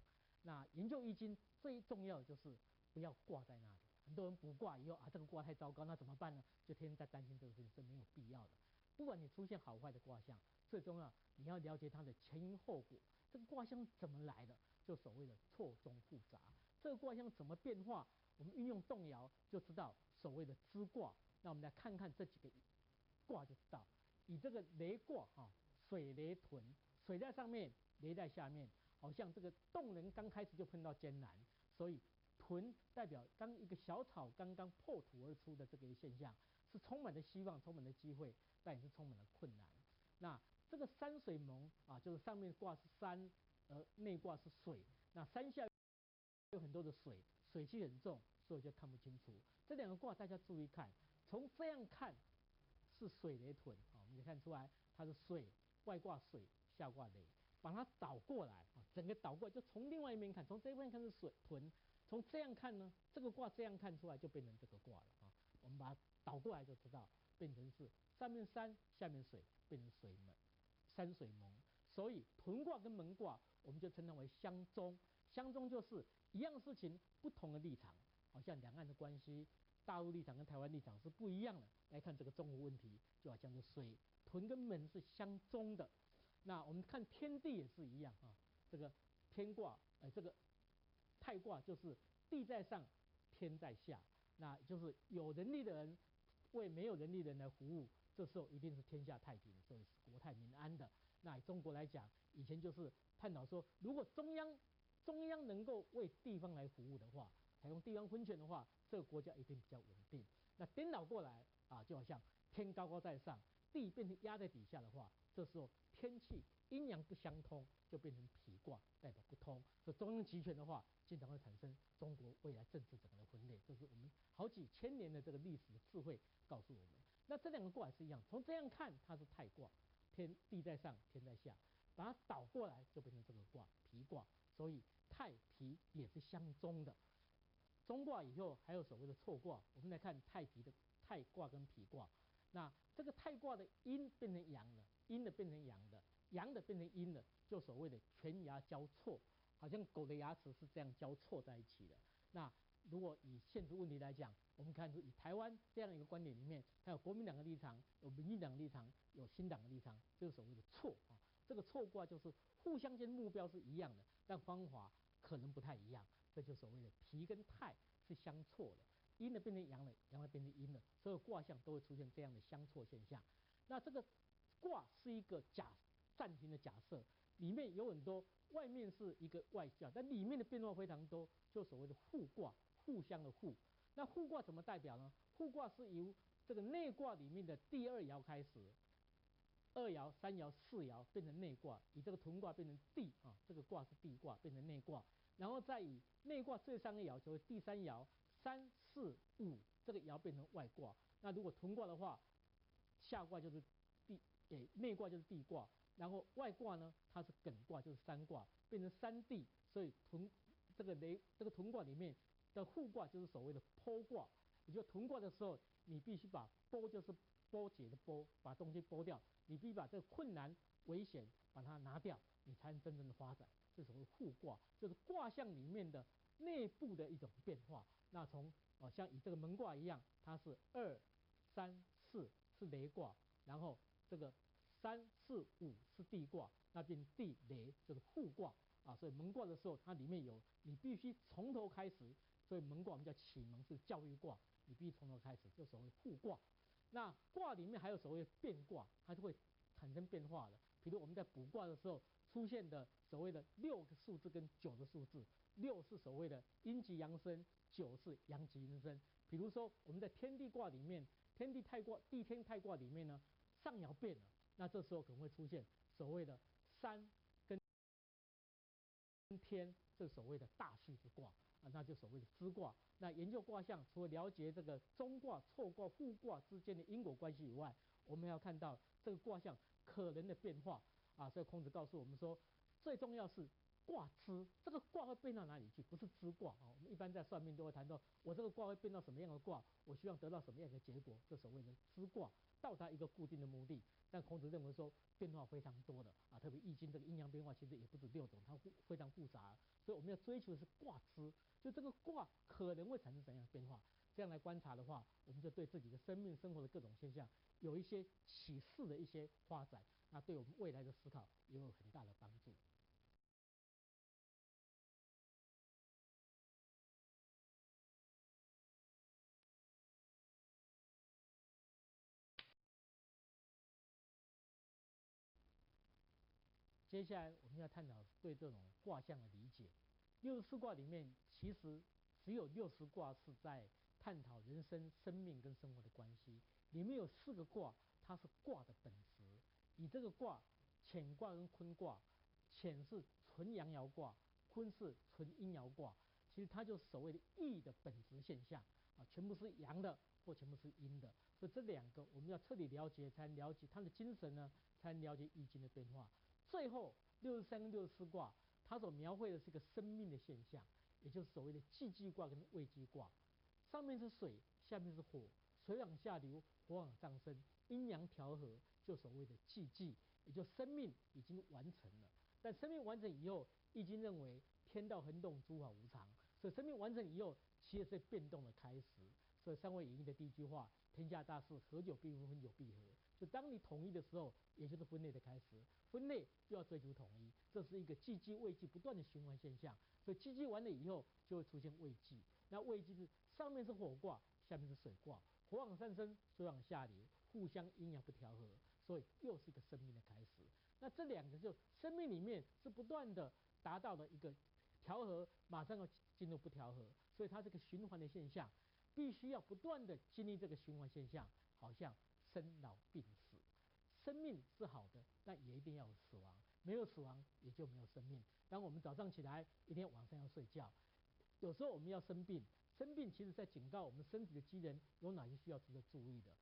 那研究易经最重要的就是不要挂在那里。很多人卜卦以后这个卦太糟糕，那怎么办呢？就天天在担心这个事情，是没有必要的。不管你出现好坏的卦象，最重要你要了解它的前因后果。这个卦象怎么来的？就所谓的错综复杂。这个卦象怎么变化？我们运用动爻就知道所谓的支卦。那我们来看看这几个卦就知道。以这个雷卦水雷屯，水在上面，雷在下面，好像这个动人刚开始就碰到艰难，所以屯代表当一个小草刚刚破土而出的这个现象，是充满了希望，充满了机会，但也是充满了困难。那这个山水蒙就是上面卦是山，内卦是水，那山下有很多的水，水气很重，所以就看不清楚。这两个卦大家注意看，从这样看是水雷屯我们可以看出来它是水，外卦水，下卦雷。把它倒过来整个倒过来，就从另外一面看，从这一面看是水屯，从这样看呢，这个卦这样看出来就变成这个卦了我们把它倒过来就知道，变成是上面山，下面水，变成水蒙，山水蒙。所以屯卦跟蒙卦，我们就称它为相中。相中就是一样事情，不同的立场，好像两岸的关系，大陆立场跟台湾立场是不一样的。来看这个中国问题，就好像是水屯跟蒙是相中的。那我们看天地也是一样这个天卦，这个太卦就是地在上，天在下。那就是有能力的人为没有能力的人来服务，这时候一定是天下太平，所以是国泰民安的。那以中国来讲，以前就是探讨说，如果中央能够为地方来服务的话，采用地方分权的话，这个国家一定比较稳定。那颠倒过来就好像天高高在上，地变成压在底下的话，这时候天气阴阳不相通，就变成否卦，代表不通。所以中央集权的话，经常会产生中国未来政治整个的分裂。这是我们好几千年的这个历史的智慧告诉我们。那这两个卦也是一样，从这样看它是太卦，地在上，天在下，把它倒过来就变成这个卦否卦。所以太否也是相中的。中卦以后还有所谓的错卦，我们来看太否的太卦跟否卦。那这个太卦的阴变成阳了，阴的变成阳的，阳的变成阴的，就所谓的犬牙交错，好像狗的牙齿是这样交错在一起的。那如果以现实问题来讲，我们看出以台湾这样一个观点里面，它有国民党的立场，有民进党的立场，有新党的立场，就是所谓的错这个错卦就是互相间目标是一样的，但方法可能不太一样，这就所谓的否跟太是相错的。阴的变成阳了，阳的变成阴了，所有卦象都会出现这样的相错现象。那这个卦是一个暂停的假设，里面有很多，外面是一个外教，但里面的变化非常多，就所谓的互卦，互相的互。那互卦怎么代表呢？互卦是由这个内卦里面的第二爻开始，二爻、三爻、四爻变成内卦，以这个屯卦变成地这个卦是地卦，变成内卦，然后再以内卦最上一爻，就是第三爻，3、4、5这个爻变成外卦，那如果屯卦的话，下卦就是内卦就是地卦，然后外卦呢它是艮卦，就是山卦，变成山地，所以这个屯卦里面的复卦就是所谓的剖卦。也就屯卦的时候，你必须把剥就是剥解的剥，把东西剥掉，你必须把这个困难危险把它拿掉，你才能真正的发展。这所谓复卦，就是卦象里面的内部的一种变化。那像以这个门卦一样，它是2、3、4是雷卦，然后这个3、4、5是地卦，那变地雷就是复卦啊。所以门卦的时候，它里面有你必须从头开始，所以门卦我们叫启蒙，是教育卦，你必须从头开始，就所谓复卦。那卦里面还有所谓的变卦，它就会产生变化的。比如我们在卜卦的时候出现的所谓的6个数字跟9个数字，6是所谓的阴极阳生，9是阳极阴生。比如说我们在天地卦里面，天地太卦、地天太卦里面呢，上爻变了，那这时候可能会出现所谓的山跟天，这所谓的大序之卦啊，那就所谓的支卦。那研究卦象，除了了解这个中卦、错卦、复卦之间的因果关系以外，我们要看到这个卦象可能的变化啊。所以孔子告诉我们说，最重要是卦支，这个卦会变到哪里去？不是支卦啊。我们一般在算命都会谈到，我这个卦会变到什么样的卦，我希望得到什么样的结果，这所谓的支卦，到达一个固定的目的。但孔子认为说变化非常多的啊，特别易经这个阴阳变化其实也不止6种，它非常复杂，所以我们要追求的是卦支，就这个卦可能会产生怎样的变化。这样来观察的话，我们就对自己的生命生活的各种现象有一些启示的一些发展，那对我们未来的思考也有很大的帮助。接下来我们要探讨对这种卦象的理解。64卦里面其实只有60卦是在探讨人生、生命跟生活的关系，里面有4个卦，它是卦的本质。以这个卦，乾卦跟坤卦，乾是纯阳爻卦，坤是纯阴爻卦，其实它就是所谓的易的本质现象啊，全部是阳的或全部是阴的。所以这2个我们要彻底了解，才能了解它的精神呢，才能了解易经的变化。最后63跟64卦，它所描绘的是一个生命的现象，也就是所谓的既济卦跟未济卦。上面是水，下面是火，水往下流，火往上升，阴阳调和，就所谓的既济，也就生命已经完成了。但生命完成以后，易经认为天道恒动，诸法无常，所以生命完成以后，其实是变动的开始。所以三位演义的第一句话：天下大事，合久必分，分久必合。就当你统一的时候，也就是分裂的开始。分裂就要追求统一，这是一个既济未济不断的循环现象。所以既济完了以后，就会出现未济。那未济是上面是火卦，下面是水卦，火往上升，水往下流，互相阴阳不调和，所以又是一个生命的开始。那这2个就生命里面是不断的达到了一个调和，马上要进入不调和，所以它是个循环的现象，必须要不断的经历这个循环现象，好像生老病死。生命是好的，但也一定要有死亡，没有死亡也就没有生命。当我们早上起来，一天晚上要睡觉，有时候我们要生病，生病其实在警告我们身体的机能有哪些需要值得注意的。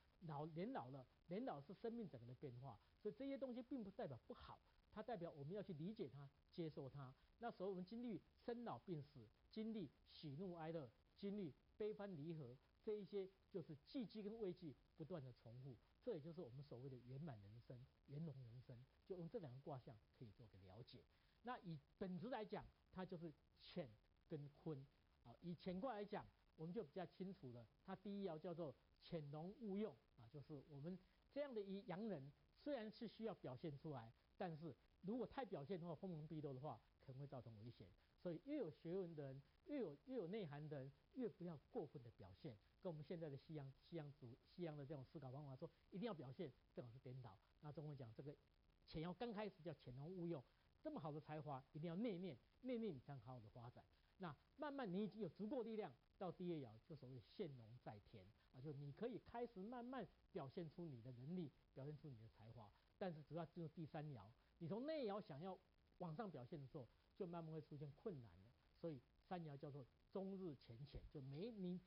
年老了，年老是生命整个的变化，所以这些东西并不代表不好，它代表我们要去理解它、接受它。那时候我们经历生老病死，经历喜怒哀乐，经历悲欢离合，这一些就是既济跟未济不断的重复。这也就是我们所谓的圆满人生、圆融人生，就用这2个卦象可以做个了解。那以本质来讲，它就是乾跟坤啊。以乾卦来讲，我们就比较清楚了。它第一爻叫做潜龙勿用啊，就是我们这样的一阳人，虽然是需要表现出来，但是如果太表现的话，锋芒毕露的话，可能会造成危险。所以越有学问的人，越有内涵的人，越不要过分的表现。跟我们现在的西洋的这种思考方法说，一定要表现，正好是颠倒。那中文讲这个潜要刚开始叫潜龙勿用，这么好的才华一定要内敛，内敛你才能好好的发展。那慢慢你已经有足够力量，到第2爻就所谓现龙在天啊，就你可以开始慢慢表现出你的能力，表现出你的才华。但是只要进入第3爻，你从内爻想要往上表现的时候，就慢慢会出现困难了。所以3爻叫做终日浅浅，就你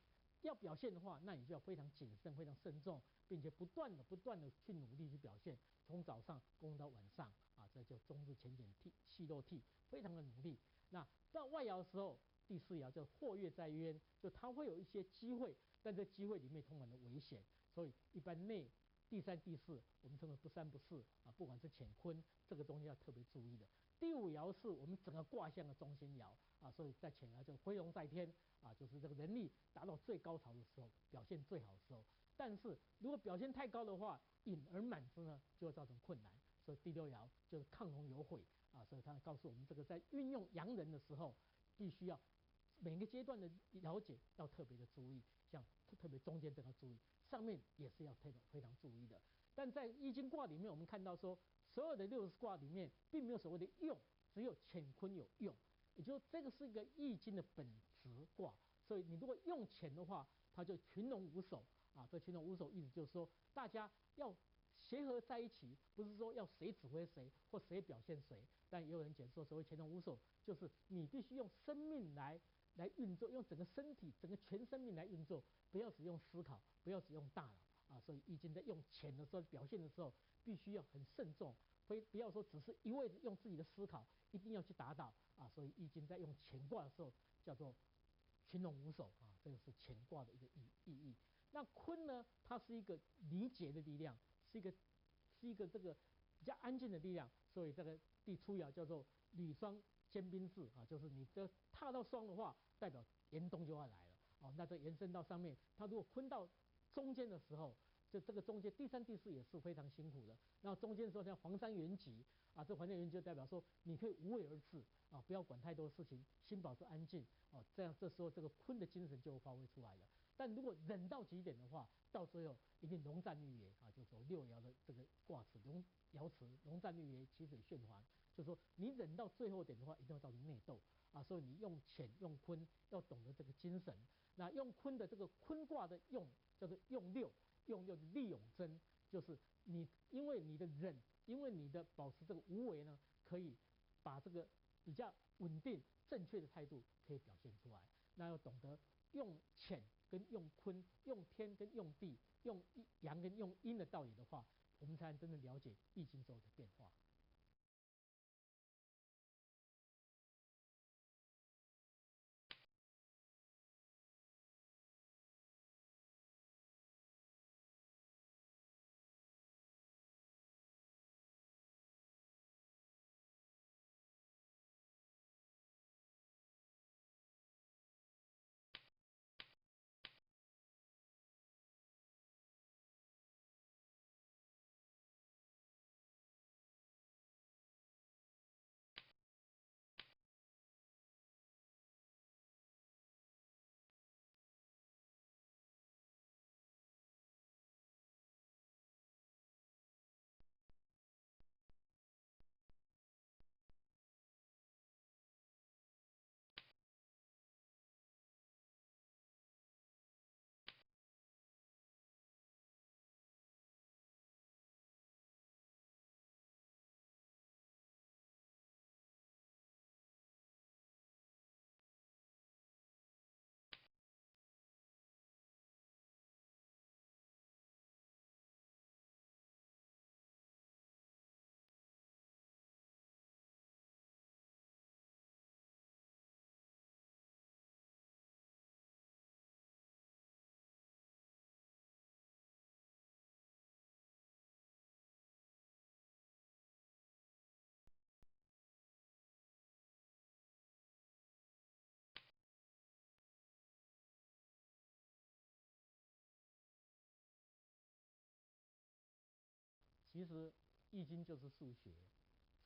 要表现的话，那你就要非常谨慎、非常慎重，并且不断的去努力去表现，从早上攻到晚上啊，这就中日前点替细肉替，非常的努力。那到外爻的时候，第4爻叫或跃在渊，就它会有一些机会，但这机会里面充满了危险，所以一般第3、第4我们称为不三不四啊，不管是乾坤，这个东西要特别注意的。第5爻是我们整个卦象的中心爻啊，所以在乾爻就飞龙在天啊，就是这个能力达到最高潮的时候，表现最好的时候。但是如果表现太高的话，隐而满之呢，就会造成困难。所以第6爻就是亢龙有悔啊，所以它告诉我们，这个在运用阳人的时候，必须要每个阶段的了解要特别的注意，像特别中间这个注意，上面也是要非常注意的。但在易经卦里面，我们看到说，所有的60卦里面，并没有所谓的用，只有乾坤有用，也就是这个是一个易经的本质卦。所以你如果用乾的话，它就群龙无首啊。这群龙无首意思就是说，大家要协和在一起，不是说要谁指挥谁或谁表现谁。但也有人解说，所谓群龙无首，就是你必须用生命来运作，用整个身体、整个全生命来运作，不要只用思考，不要只用大脑啊。所以易经在用乾的时候表现的时候，必须要很慎重，不要说只是一味用自己的思考，一定要去达到啊。所以易经在用乾卦的时候叫做群龙无首啊，这个是乾卦的一个意义。那坤呢，它是一个理解的力量，是一个这个比较安静的力量，所以这个第初爻叫做履霜坚冰至啊，就是你这踏到霜的话，代表严冬就要来了哦。那这延伸到上面，它如果坤到中间的时候，就这个中间第3、第4也是非常辛苦的。那中间的时候像黄山原吉啊，这黄山原吉就代表说你可以无为而治啊，不要管太多事情，心保持安静哦，这样这时候这个坤的精神就会发挥出来了。但如果忍到极点的话，到最后一定龙战绿野啊，就走6爻的这个卦辞爻辞，龙战绿野，其水循环，就是说你忍到最后点的话，一定会造成内斗啊。所以你用乾用坤要懂得这个精神。那用坤的这个坤卦的用叫做用六的利永贞，就是你因为你的忍，因为你的保持这个无为呢，可以把这个比较稳定正确的态度可以表现出来。那要懂得用乾跟用坤，用天跟用地，用阳跟用阴的道理的话，我们才能真正了解易经中的变化。其实易经就是数学，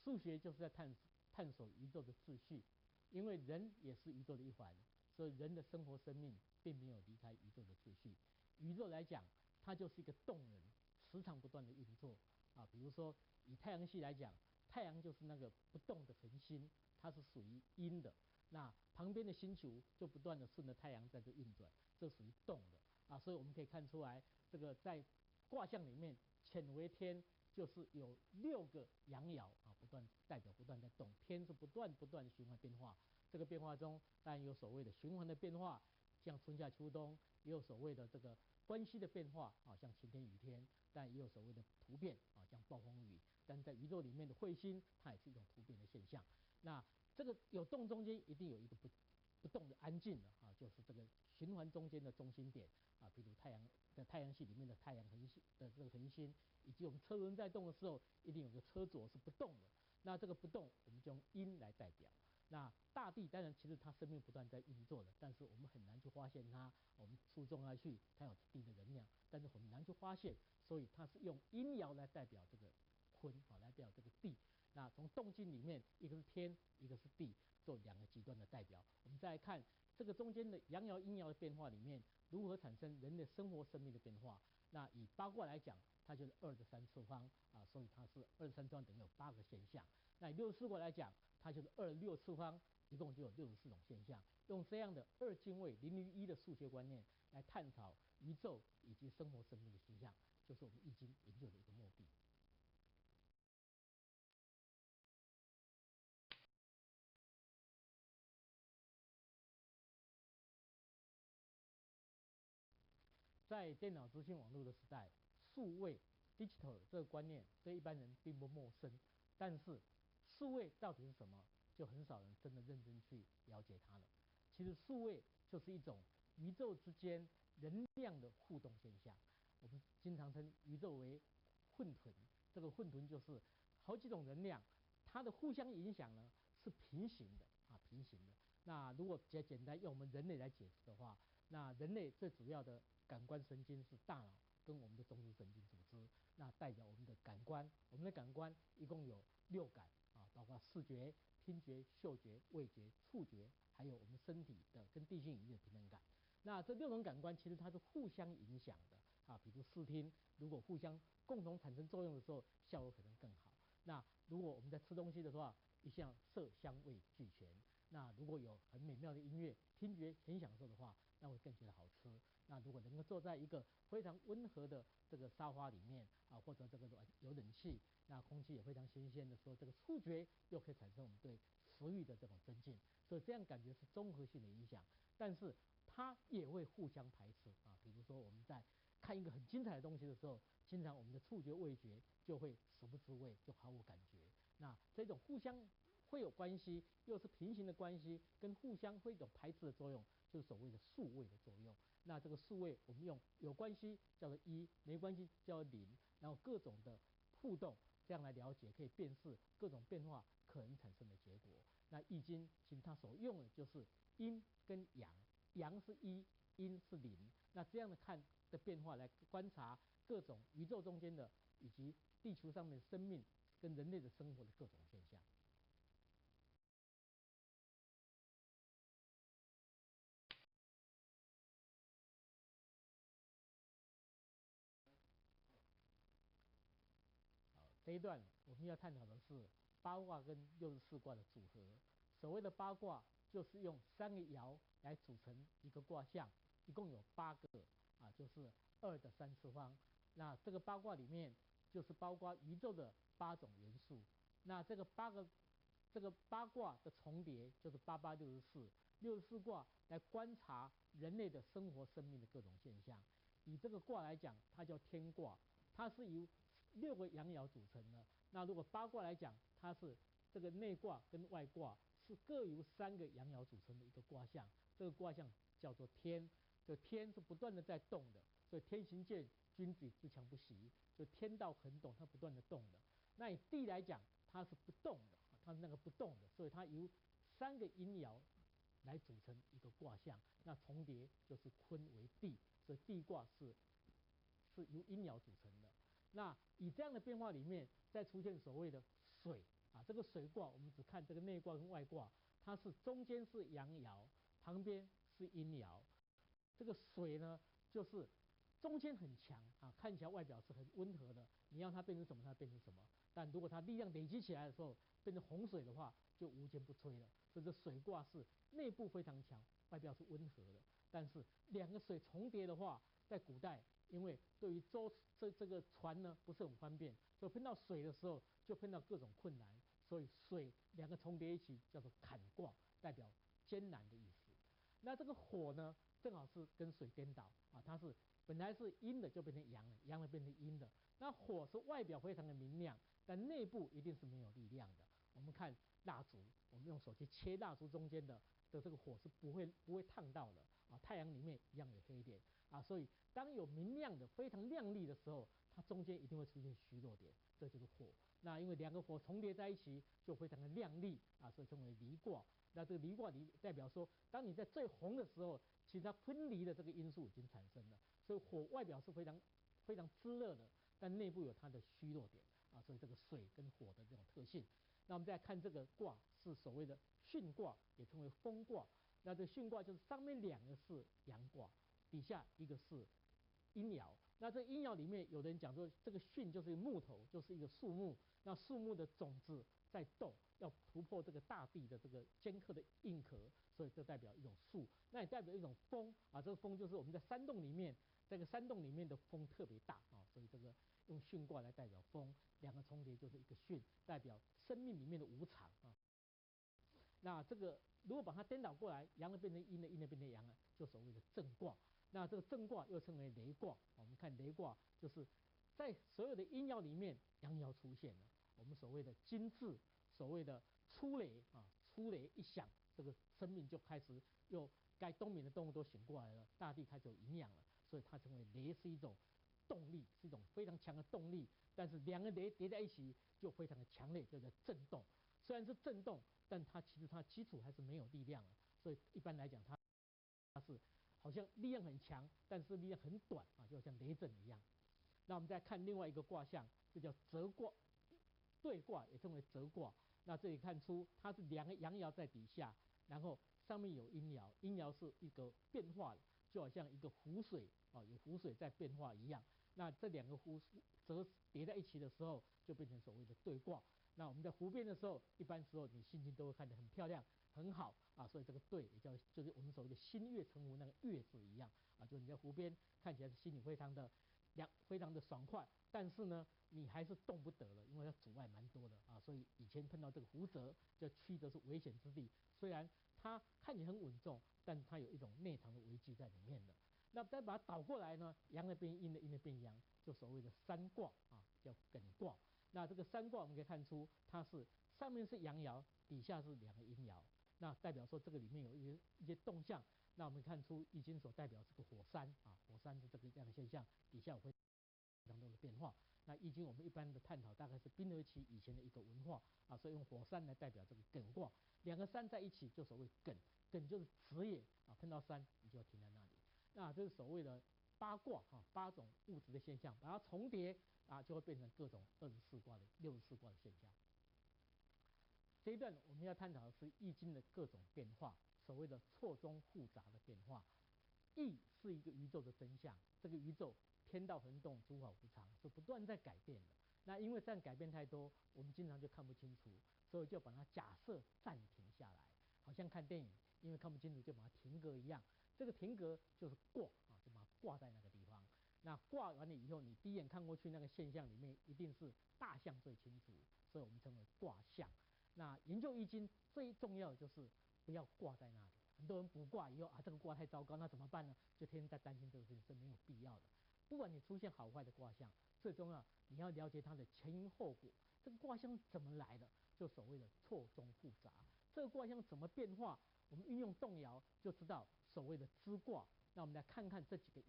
数学就是在探索宇宙的秩序，因为人也是宇宙的一环，所以人的生活生命并没有离开宇宙的秩序。宇宙来讲，它就是一个动能，时常不断的运作啊。比如说以太阳系来讲，太阳就是那个不动的恒星，它是属于阴的，那旁边的星球就不断的顺着太阳在这运转，这属于动的啊。所以我们可以看出来，这个在卦象里面，乾为天，就是有6个阳爻啊，代表不断在动，天是不断循环变化。这个变化中，当然有所谓的循环的变化，像春夏秋冬，也有所谓的这个关系的变化啊，像晴天雨天，但也有所谓的突变啊，像暴风雨。但在宇宙里面的彗星，它也是一种突变的现象。那这个有动中间一定有一个不动的安静的啊，就是这个循环中间的中心点啊，比如太阳系里面的太阳恒星的这个恒星，以及我们车轮在动的时候，一定有个车轴是不动的。那这个不动，我们就用阴来代表。那大地当然其实它生命不断在运作的，但是我们很难去发现它。我们注重下去，它有一定的能量，但是很难去发现，所以它是用阴爻来代表这个坤啊，来代表这个地。那从动静里面，一个是天，一个是地，做两个极端的代表。我们再来看这个中间的阳爻阴爻的变化里面，如何产生人的生活生命的变化。那以八卦来讲，它就是2的3次方啊，所以它是2的3次方等于有8个现象。那以64卦来讲，它就是2的6次方，一共就有64种现象。用这样的2进位0于1的数学观念来探讨宇宙以及生活生命的形象，就是我们易经研究的一个目的。在电脑资讯网络的时代，数位 digital 这个观念对一般人并不陌生，但是数位到底是什么，就很少人真的认真去了解它了。其实数位就是一种宇宙之间能量的互动现象，我们经常称宇宙为混沌。这个混沌就是好几种能量，它的互相影响呢是平行的啊，平行的。那如果比较简单，用我们人类来解释的话，那人类最主要的感官神经是大脑跟我们的中枢神经组织，那代表我们的感官。我们的感官一共有6感啊，包括视觉、听觉、嗅觉、味觉、触觉，还有我们身体的跟地心引力的平衡感。那这6种感官其实它是互相影响的啊，比如视听，如果互相共同产生作用的时候，效果可能更好。那如果我们在吃东西的话，一项色香味俱全。那如果有很美妙的音乐，听觉很享受的话，那会更觉得好吃。那如果能够坐在一个非常温和的这个沙发里面啊，或者这个有冷气，那空气也非常新鲜的时候，这个触觉又可以产生我们对食欲的这种增进。所以这样感觉是综合性的影响，但是它也会互相排斥啊。比如说我们在看一个很精彩的东西的时候，经常我们的触觉味觉就会食不知味，就毫无感觉。那这种互相会有关系，又是平行的关系，跟互相会有排斥的作用，就是所谓的数位的作用。那这个数位，我们用有关系叫做1，没关系叫做0，然后各种的互动，这样来了解，可以辨识各种变化可能产生的结果。那易经其实它所用的就是阴跟阳，阳是1，阴是0。那这样的看的变化来观察各种宇宙中间的以及地球上面生命跟人类的生活的各种现象。好，这一段我们要探讨的是八卦跟64卦的组合。所谓的八卦，就是用3个爻来组成一个卦象，一共有8个啊，就是2的3次方。那这个八卦里面，就是包括宇宙的8种元素。那这个八卦的重叠，就是8864，64卦来观察人类的生活生命的各种现象。以这个卦来讲，它叫天卦，它是由6个阳爻组成的。那如果八卦来讲，它是这个内卦跟外卦是各由3个阳爻组成的一个卦象。这个卦象叫做天，这天是不断的在动的，所以天行健，君子自强不息。就天道恒动，它不断的动的。那以地来讲，它是不动的，它是那个不动的，所以它由3个阴爻来组成一个卦象。那重叠就是坤为地，所以地卦是由阴爻组成的。那以这样的变化里面，再出现所谓的水啊，这个水卦我们只看这个内卦跟外卦，它是中间是阳爻，旁边是阴爻。这个水呢，就是中间很强啊，看起来外表是很温和的，你要它变成什么，它变成什么。但如果它力量累积起来的时候，变成洪水的话，就无坚不摧了。所以这水卦是内部非常强，外表是温和的。但是2个水重叠的话，在古代，因为对于这个船呢不是很方便，所以碰到水的时候就碰到各种困难。所以水2个重叠一起叫做坎卦，代表艰难的意思。那这个火呢，正好是跟水颠倒啊，它是本来是阴的就变成阳了，阳的变成阴的。那火是外表非常的明亮，但内部一定是没有力量的。我们看蜡烛，我们用手去切蜡烛中间的这个火是不会烫到的啊。太阳里面一样有黑点啊，所以当有明亮的非常亮丽的时候，它中间一定会出现虚弱点，这就是火。那因为两个火重叠在一起，就非常的亮丽啊，所以称为离卦。那这个离卦代表说，当你在最红的时候，其实它分离的这个因素已经产生了，所以火外表是非常炙热的，但内部有它的虚弱点啊，所以这个水跟火的这种特性。那我们再来看这个卦是所谓的巽卦，也称为风卦。那这巽卦就是上面两个是阳卦，底下一个是阴爻。那这阴爻里面，有人讲说，这个巽就是一个木头，就是一个树木。那树木的种子在动，要突破这个大地的这个尖刻的硬壳，所以这代表一种树。那也代表一种风啊，这个风就是我们在山洞里面，这个山洞里面的风特别大啊，所以这个用巽卦来代表风，两个重叠就是一个巽，代表生命里面的无常啊。那这个如果把它颠倒过来，阳的变成阴的，阴的变成阳了，就所谓的震卦。那这个震卦又称为雷卦。我们看雷卦，就是在所有的阴爻里面，阳爻出现了。我们所谓的金至，所谓的出雷啊，出雷一响，这个生命就开始又该冬眠的动物都醒过来了，大地开始有营养了，所以它称为雷是一种动力，是一种非常强的动力。但是两个雷叠在一起就非常的强烈，就叫震动。虽然是震动，但它其实它基础还是没有力量了，所以一般来讲它是好像力量很强，但是力量很短啊，就像雷震一样。那我们再看另外一个卦象，这叫泽卦，兑卦也称为泽卦。那这里看出它是两个阳爻在底下，然后上面有阴爻，阴爻是一个变化的，就好像一个湖水啊，有湖水在变化一样。那这两个湖泽叠在一起的时候，就变成所谓的兑卦。那我们在湖边的时候，一般时候你心情都会看得很漂亮、很好啊，所以这个兑也就是我们所谓的心悦诚服那个悦字一样啊，就是你在湖边看起来心里非常的爽快，但是呢，你还是动不得了，因为它阻碍蛮多的啊，所以以前碰到这个湖泽，叫曲则是危险之地，虽然它看起来很稳重，但它有一种内藏的危机在里面的。那再把它倒过来呢，阳的变阴的，阴的变阳，就所谓的三卦啊，叫艮卦。那这个三卦我们可以看出，它是上面是阳爻，底下是两个阴爻，那代表说这个里面有一些动向。那我们看出易经所代表这个火山啊，火山是这个样的现象，底下有非常多的变化。那易经我们一般的探讨大概是冰河期以前的一个文化啊，所以用火山来代表这个艮卦，两个山在一起就所谓艮，艮就是直也啊，碰到山你就要停在那里。那这是所谓的八卦啊，八种物质的现象，把它重叠啊，就会变成各种64卦的现象。这一段我们要探讨的是易经的各种变化，所谓的错综复杂的变化。易是一个宇宙的真相，这个宇宙天道恒动，诸法无常，是不断在改变的。那因为这样改变太多，我们经常就看不清楚，所以就把它假设暂停下来，好像看电影，因为看不清楚就把它停格一样。这个停格就是挂啊，就把它挂在那个地方。那挂完了以后，你第一眼看过去那个现象里面一定是大象最清楚，所以我们称为卦象。那研究易经最重要的就是不要挂在那里。很多人卜卦以后啊，这个卦太糟糕，那怎么办呢？就天天在担心这个事情，是没有必要的。不管你出现好坏的卦象，最重要你要了解它的前因后果，这个卦象怎么来的，就所谓的错综复杂。这个卦象怎么变化，我们运用动爻就知道所谓的支卦。那我们来看看这几个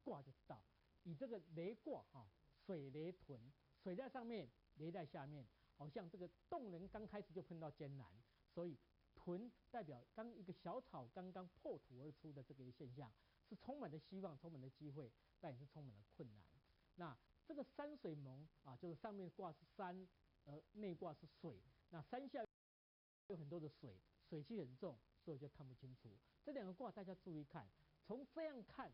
卦就知道，以这个雷卦啊，水雷屯，水在上面，雷在下面，好像这个动人刚开始就碰到艰难，所以屯代表当一个小草刚刚破土而出的这个现象，是充满了希望，充满了机会，但也是充满了困难。那这个山水蒙啊，就是上面卦是山，内卦是水，那山下有很多的水，水气很重，所以就看不清楚。这两个卦大家注意看，从这样看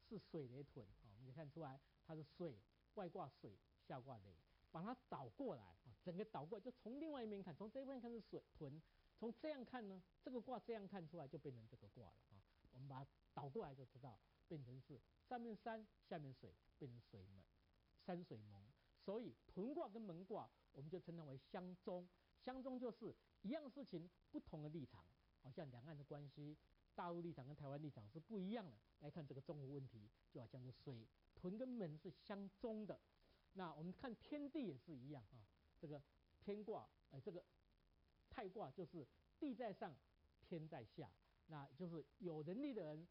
是水雷屯啊，我们可以看出来它是水，外卦水，下卦雷。把它倒过来啊，整个倒过来，就从另外一面看，从这一面看是水屯，从这样看呢，这个卦这样看出来就变成这个卦了啊。我们把它倒过来就知道，变成是上面山，下面水，变成水蒙，山水蒙。所以屯卦跟蒙卦，我们就称它为相中。相中就是一样事情，不同的立场，好像两岸的关系，大陆立场跟台湾立场是不一样的来看这个中国问题，就好像是水屯跟门是相中的。那我们看天地也是一样啊，这个天卦，这个太卦就是地在上，天在下，那就是有能力的人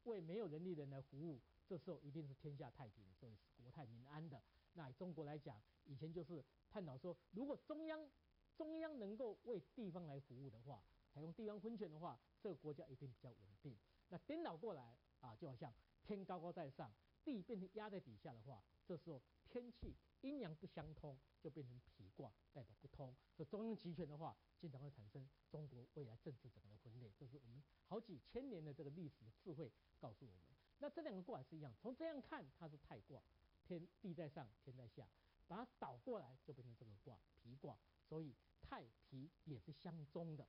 为没有能力的人来服务，这时候一定是天下太平，所以是国泰民安的。那以中国来讲，以前就是探讨说，如果中央能够为地方来服务的话，采用地方分权的话，这个国家一定比较稳定。那颠倒过来啊，就好像天高高在上，地变成压在底下的话，这时候天气阴阳不相通，就变成否卦，代表不通。所以中央集权的话，经常会产生中国未来政治整个的分裂。这是我们好几千年的这个历史的智慧告诉我们。那这两个卦也是一样，从这样看它是太卦，地在上，天在下，把它倒过来就变成这个卦否卦。所以太否也是相中的。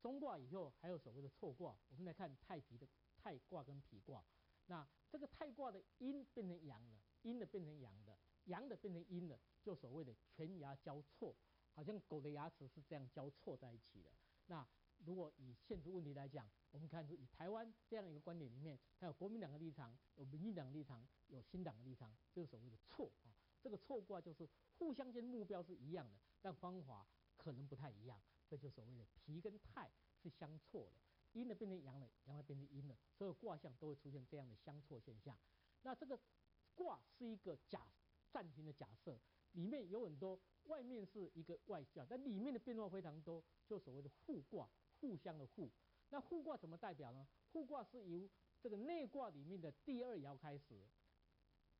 中卦以后还有所谓的错卦，我们来看太否的太卦跟否卦。那这个太卦的阴变成阳了，阴的变成阳的，阳的变成阴了，就所谓的犬牙交错，好像狗的牙齿是这样交错在一起的。那如果以现实问题来讲，我们看出以台湾这样一个观点里面，它有国民党的立场，有民进党的立场，有新党的立场，就是所谓的错啊。这个错卦就是互相间目标是一样的，但方法可能不太一样，这就所谓的否跟太是相错的。阴的变成阳了，阳的变成阴了，所有卦象都会出现这样的相错现象。那这个卦是一个暂停的假设，里面有很多，外面是一个外教，但里面的变化非常多，就所谓的互卦，互相的互。那互卦怎么代表呢？互卦是由这个内卦里面的第二爻开始，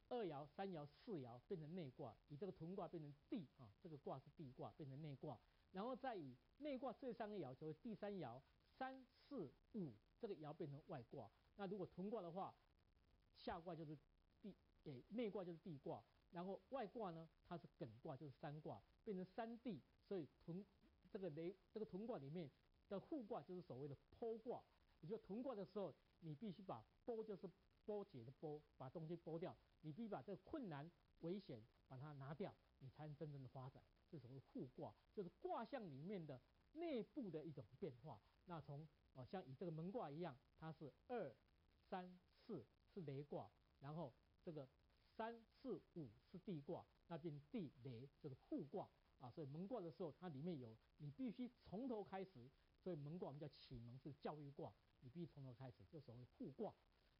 二爻、三爻、四爻变成内卦，以这个屯卦变成地啊，这个卦是地卦变成内卦，然后再以内卦最上一爻，就为第三爻，三四五这个爻变成外卦。那如果屯卦的话，下卦就是内卦就是地卦，然后外卦呢，它是艮卦，就是三卦，变成三地，所以这个屯卦里面的互卦就是所谓的剖卦。也就屯卦的时候，你必须把剥就是剥解的剥，把东西剥掉，你必须把这个困难危险把它拿掉，你才能真正的发展。这所谓互卦，就是卦象里面的内部的一种变化。那像以这个门卦一样，它是2、3、4是雷卦，然后这个3、4、5是地卦，那变地雷就是互卦啊。所以门卦的时候，它里面有你必须从头开始，所以门卦我们叫启蒙，是教育卦，你必须从头开始，就所谓互卦。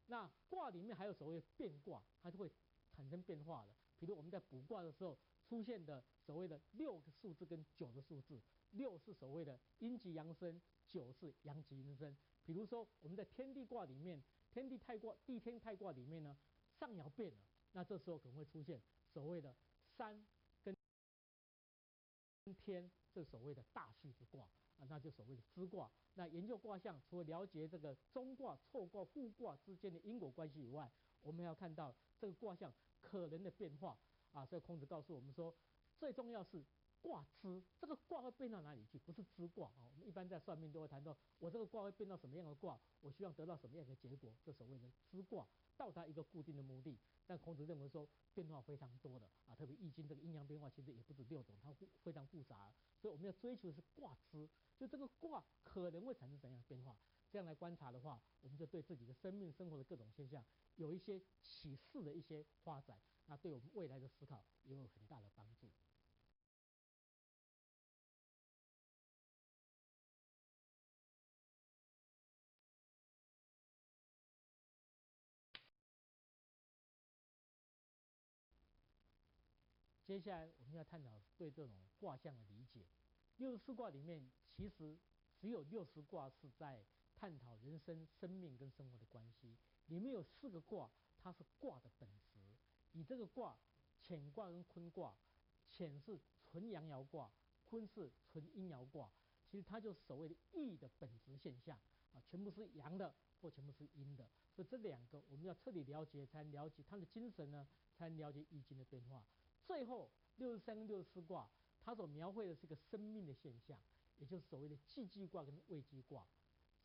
那卦里面还有所谓变卦，它就会产生变化的。比如我们在卜卦的时候出现的所谓的6个数字跟9个数字，6是所谓的阴极阳生，9是阳极阴生。比如说我们在天地卦里面，天地太卦、地天太卦里面呢，上爻变了，那这时候可能会出现所谓的3跟天，这所谓的大序之卦啊，那就所谓的支卦。那研究卦象，除了了解这个中卦、错卦、互卦之间的因果关系以外，我们要看到这个卦象可能的变化啊。所以孔子告诉我们说，最重要是卦支，这个卦会变到哪里去？不是支卦啊。我们一般在算命都会谈到，我这个卦会变到什么样的卦，我希望得到什么样的结果，这所谓的支卦，到达一个固定的目的。但孔子认为说变化非常多的啊，特别易经这个阴阳变化其实也不止6种，它非常复杂，所以我们要追求的是卦支，就这个卦可能会产生怎样的变化。这样来观察的话，我们就对自己的生命生活的各种现象有一些启示的一些发展，那对我们未来的思考也有很大的帮助。接下来我们要探讨对这种卦象的理解。64卦里面其实只有60卦是在探讨人生、生命跟生活的关系，里面有4个卦，它是卦的本质。以这个卦，乾卦跟坤卦，乾是纯阳爻卦，坤是纯阴爻卦，其实它就是所谓的易的本质现象啊，全部是阳的或全部是阴的。所以这2个我们要彻底了解，才了解它的精神呢，才能了解易经的变化。最后63跟64卦，它所描绘的是一个生命的现象，也就是所谓的既济卦跟未济卦。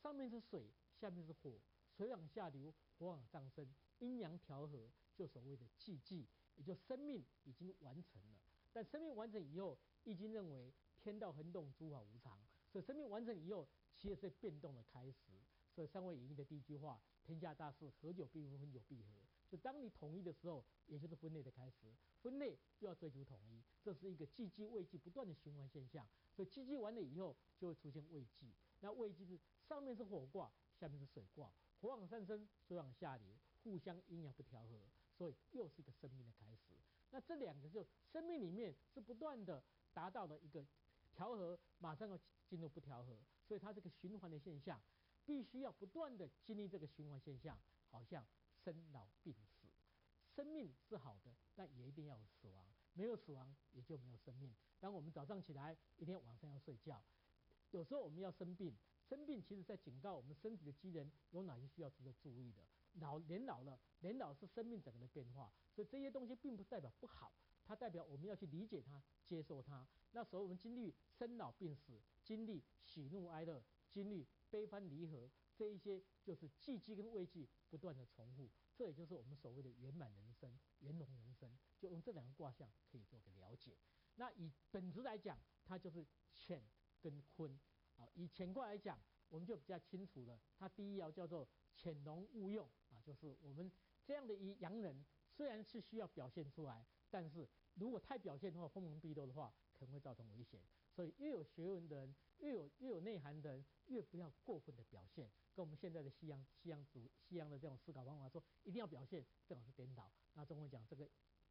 上面是水，下面是火，水往下流，火往上升，阴阳调和，就所谓的既济，也就生命已经完成了。但生命完成以后，易经认为天道恒动，诸法无常，所以生命完成以后，其实是变动的开始。所以《三位演义》的第一句话：“天下大事，合久必分，分久必合。”就当你统一的时候，也就是分裂的开始。分裂就要追求统一，这是一个既济未济不断的循环现象。所以积积完了以后，就会出现未济。那未济是上面是火卦，下面是水卦，火往上升，水往下流，互相阴阳不调和，所以又是一个生命的开始。那这两个就生命里面是不断的达到了一个调和，马上要进入不调和，所以它是个循环的现象，必须要不断的经历这个循环现象，好像生老病死。生命是好的，但也一定要有死亡，没有死亡也就没有生命。当我们早上起来，一定要晚上要睡觉。有时候我们要生病，生病其实在警告我们身体的机能有哪些需要值得注意的。年老了，年老是生命整个的变化，所以这些东西并不代表不好，它代表我们要去理解它、接受它。那时候我们经历生老病死，经历喜怒哀乐，经历悲欢离合，这一些就是既济跟未济不断的重复。这也就是我们所谓的圆满人生、圆融人生，就用这两个卦象可以做个了解。那以本质来讲，它就是乾跟坤。以乾卦来讲，我们就比较清楚了。它第一爻叫做潜龙勿用就是我们这样的阳人，虽然是需要表现出来，但是如果太表现的话，锋芒毕露的话，可能会造成危险。所以越有学问的人，越有内涵的人，越不要过分的表现。跟我们现在的西洋的这种思考方法说，一定要表现，正好是颠倒。那中文讲这个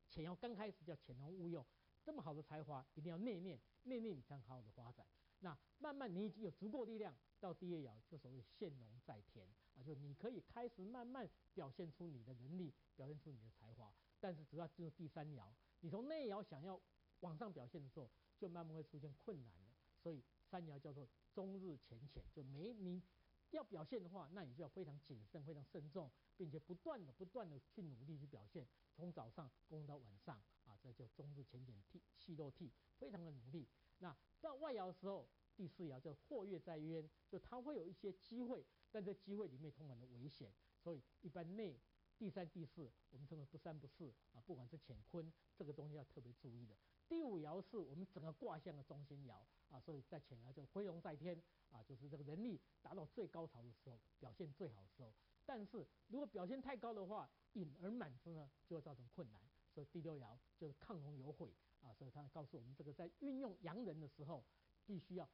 潜爻刚开始叫潜龙勿用，这么好的才华一定要内敛，内敛你才能好好的发展。那慢慢你已经有足够力量，到第二爻就所谓现龙在天就你可以开始慢慢表现出你的能力，表现出你的才华。但是只要进入第三爻，你从内爻想要往上表现的时候，就慢慢会出现困难了。所以三爻叫做终日浅浅，就你要表现的话，那你就要非常谨慎、非常慎重，并且不断的去努力去表现，从早上攻到晚上这叫终日浅浅替细肉替，非常的努力。那到外爻的时候，第四爻叫或跃在渊，就它会有一些机会，但这机会里面充满了危险，所以一般第三、第四我们称为不三不四不管是乾坤，这个东西要特别注意的。第五爻是我们整个卦象的中心爻所以在乾爻叫飞龙在天就是这个能力达到最高潮的时候，表现最好的时候。但是如果表现太高的话，隐而满之呢，就会造成困难。所以第六爻就是亢龙有悔所以它告诉我们，这个在运用阳人的时候，必须要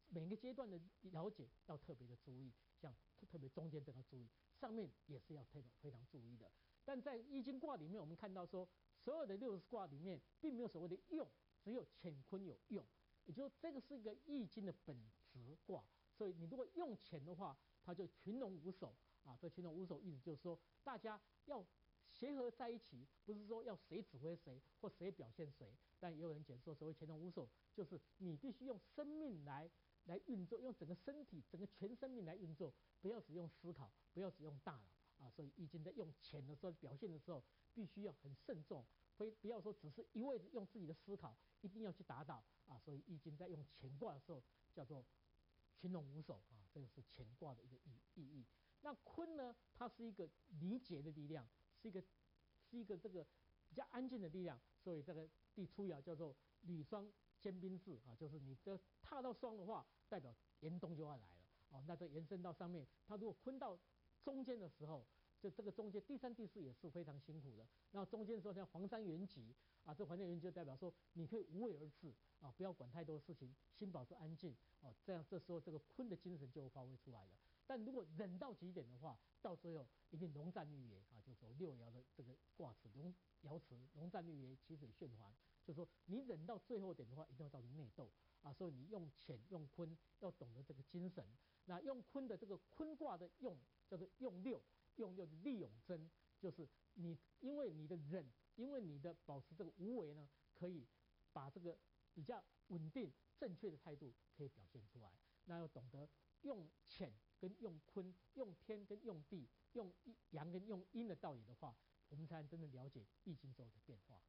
每个阶段的了解要特别的注意，像特别中间这个注意，上面也是要非常注意的。但在易经卦里面，我们看到说，所有的60卦里面，并没有所谓的用，只有乾坤有用，也就是这个是一个易经的本质卦。所以你如果用乾的话，它就群龙无首这群龙无首意思就是说，大家要协和在一起，不是说要谁指挥谁或谁表现谁。但也有人解释说，所谓乾龙无首，就是你必须用生命来运作，用整个身体、整个全生命来运作，不要只用思考，不要只用大脑所以易经在用乾的时候表现的时候，必须要很慎重，不要说只是一味的用自己的思考，一定要去达到所以易经在用乾卦的时候叫做群龙无首这个是乾卦的一个意义。那坤呢，它是一个理解的力量，是一个这个比较安静的力量，所以这个第初爻叫做履霜坚冰至就是你的踏到霜的话，代表严冬就要来了那这延伸到上面，它如果坤到中间的时候，就这个中间第三、第四也是非常辛苦的。然后中间的时候像黄山原籍这黄山原籍就代表说你可以无为而治不要管太多事情，心保持安静这样这时候这个坤的精神就会发挥出来了。但如果忍到极点的话，到最后一定龙战绿野就走六爻的这个卦辞爻辞，龙战绿野，其水玄黄，就是说你忍到最后点的话，一定会造成内斗所以你用乾用坤要懂得这个精神。那用坤的这个坤卦的用叫做用六利永贞，就是你因为你的忍，因为你的保持这个无为呢，可以把这个比较稳定正确的态度可以表现出来。那要懂得用乾跟用坤，用天跟用地，用阳跟用阴的道理的话，我们才能真正了解易经之后的变化。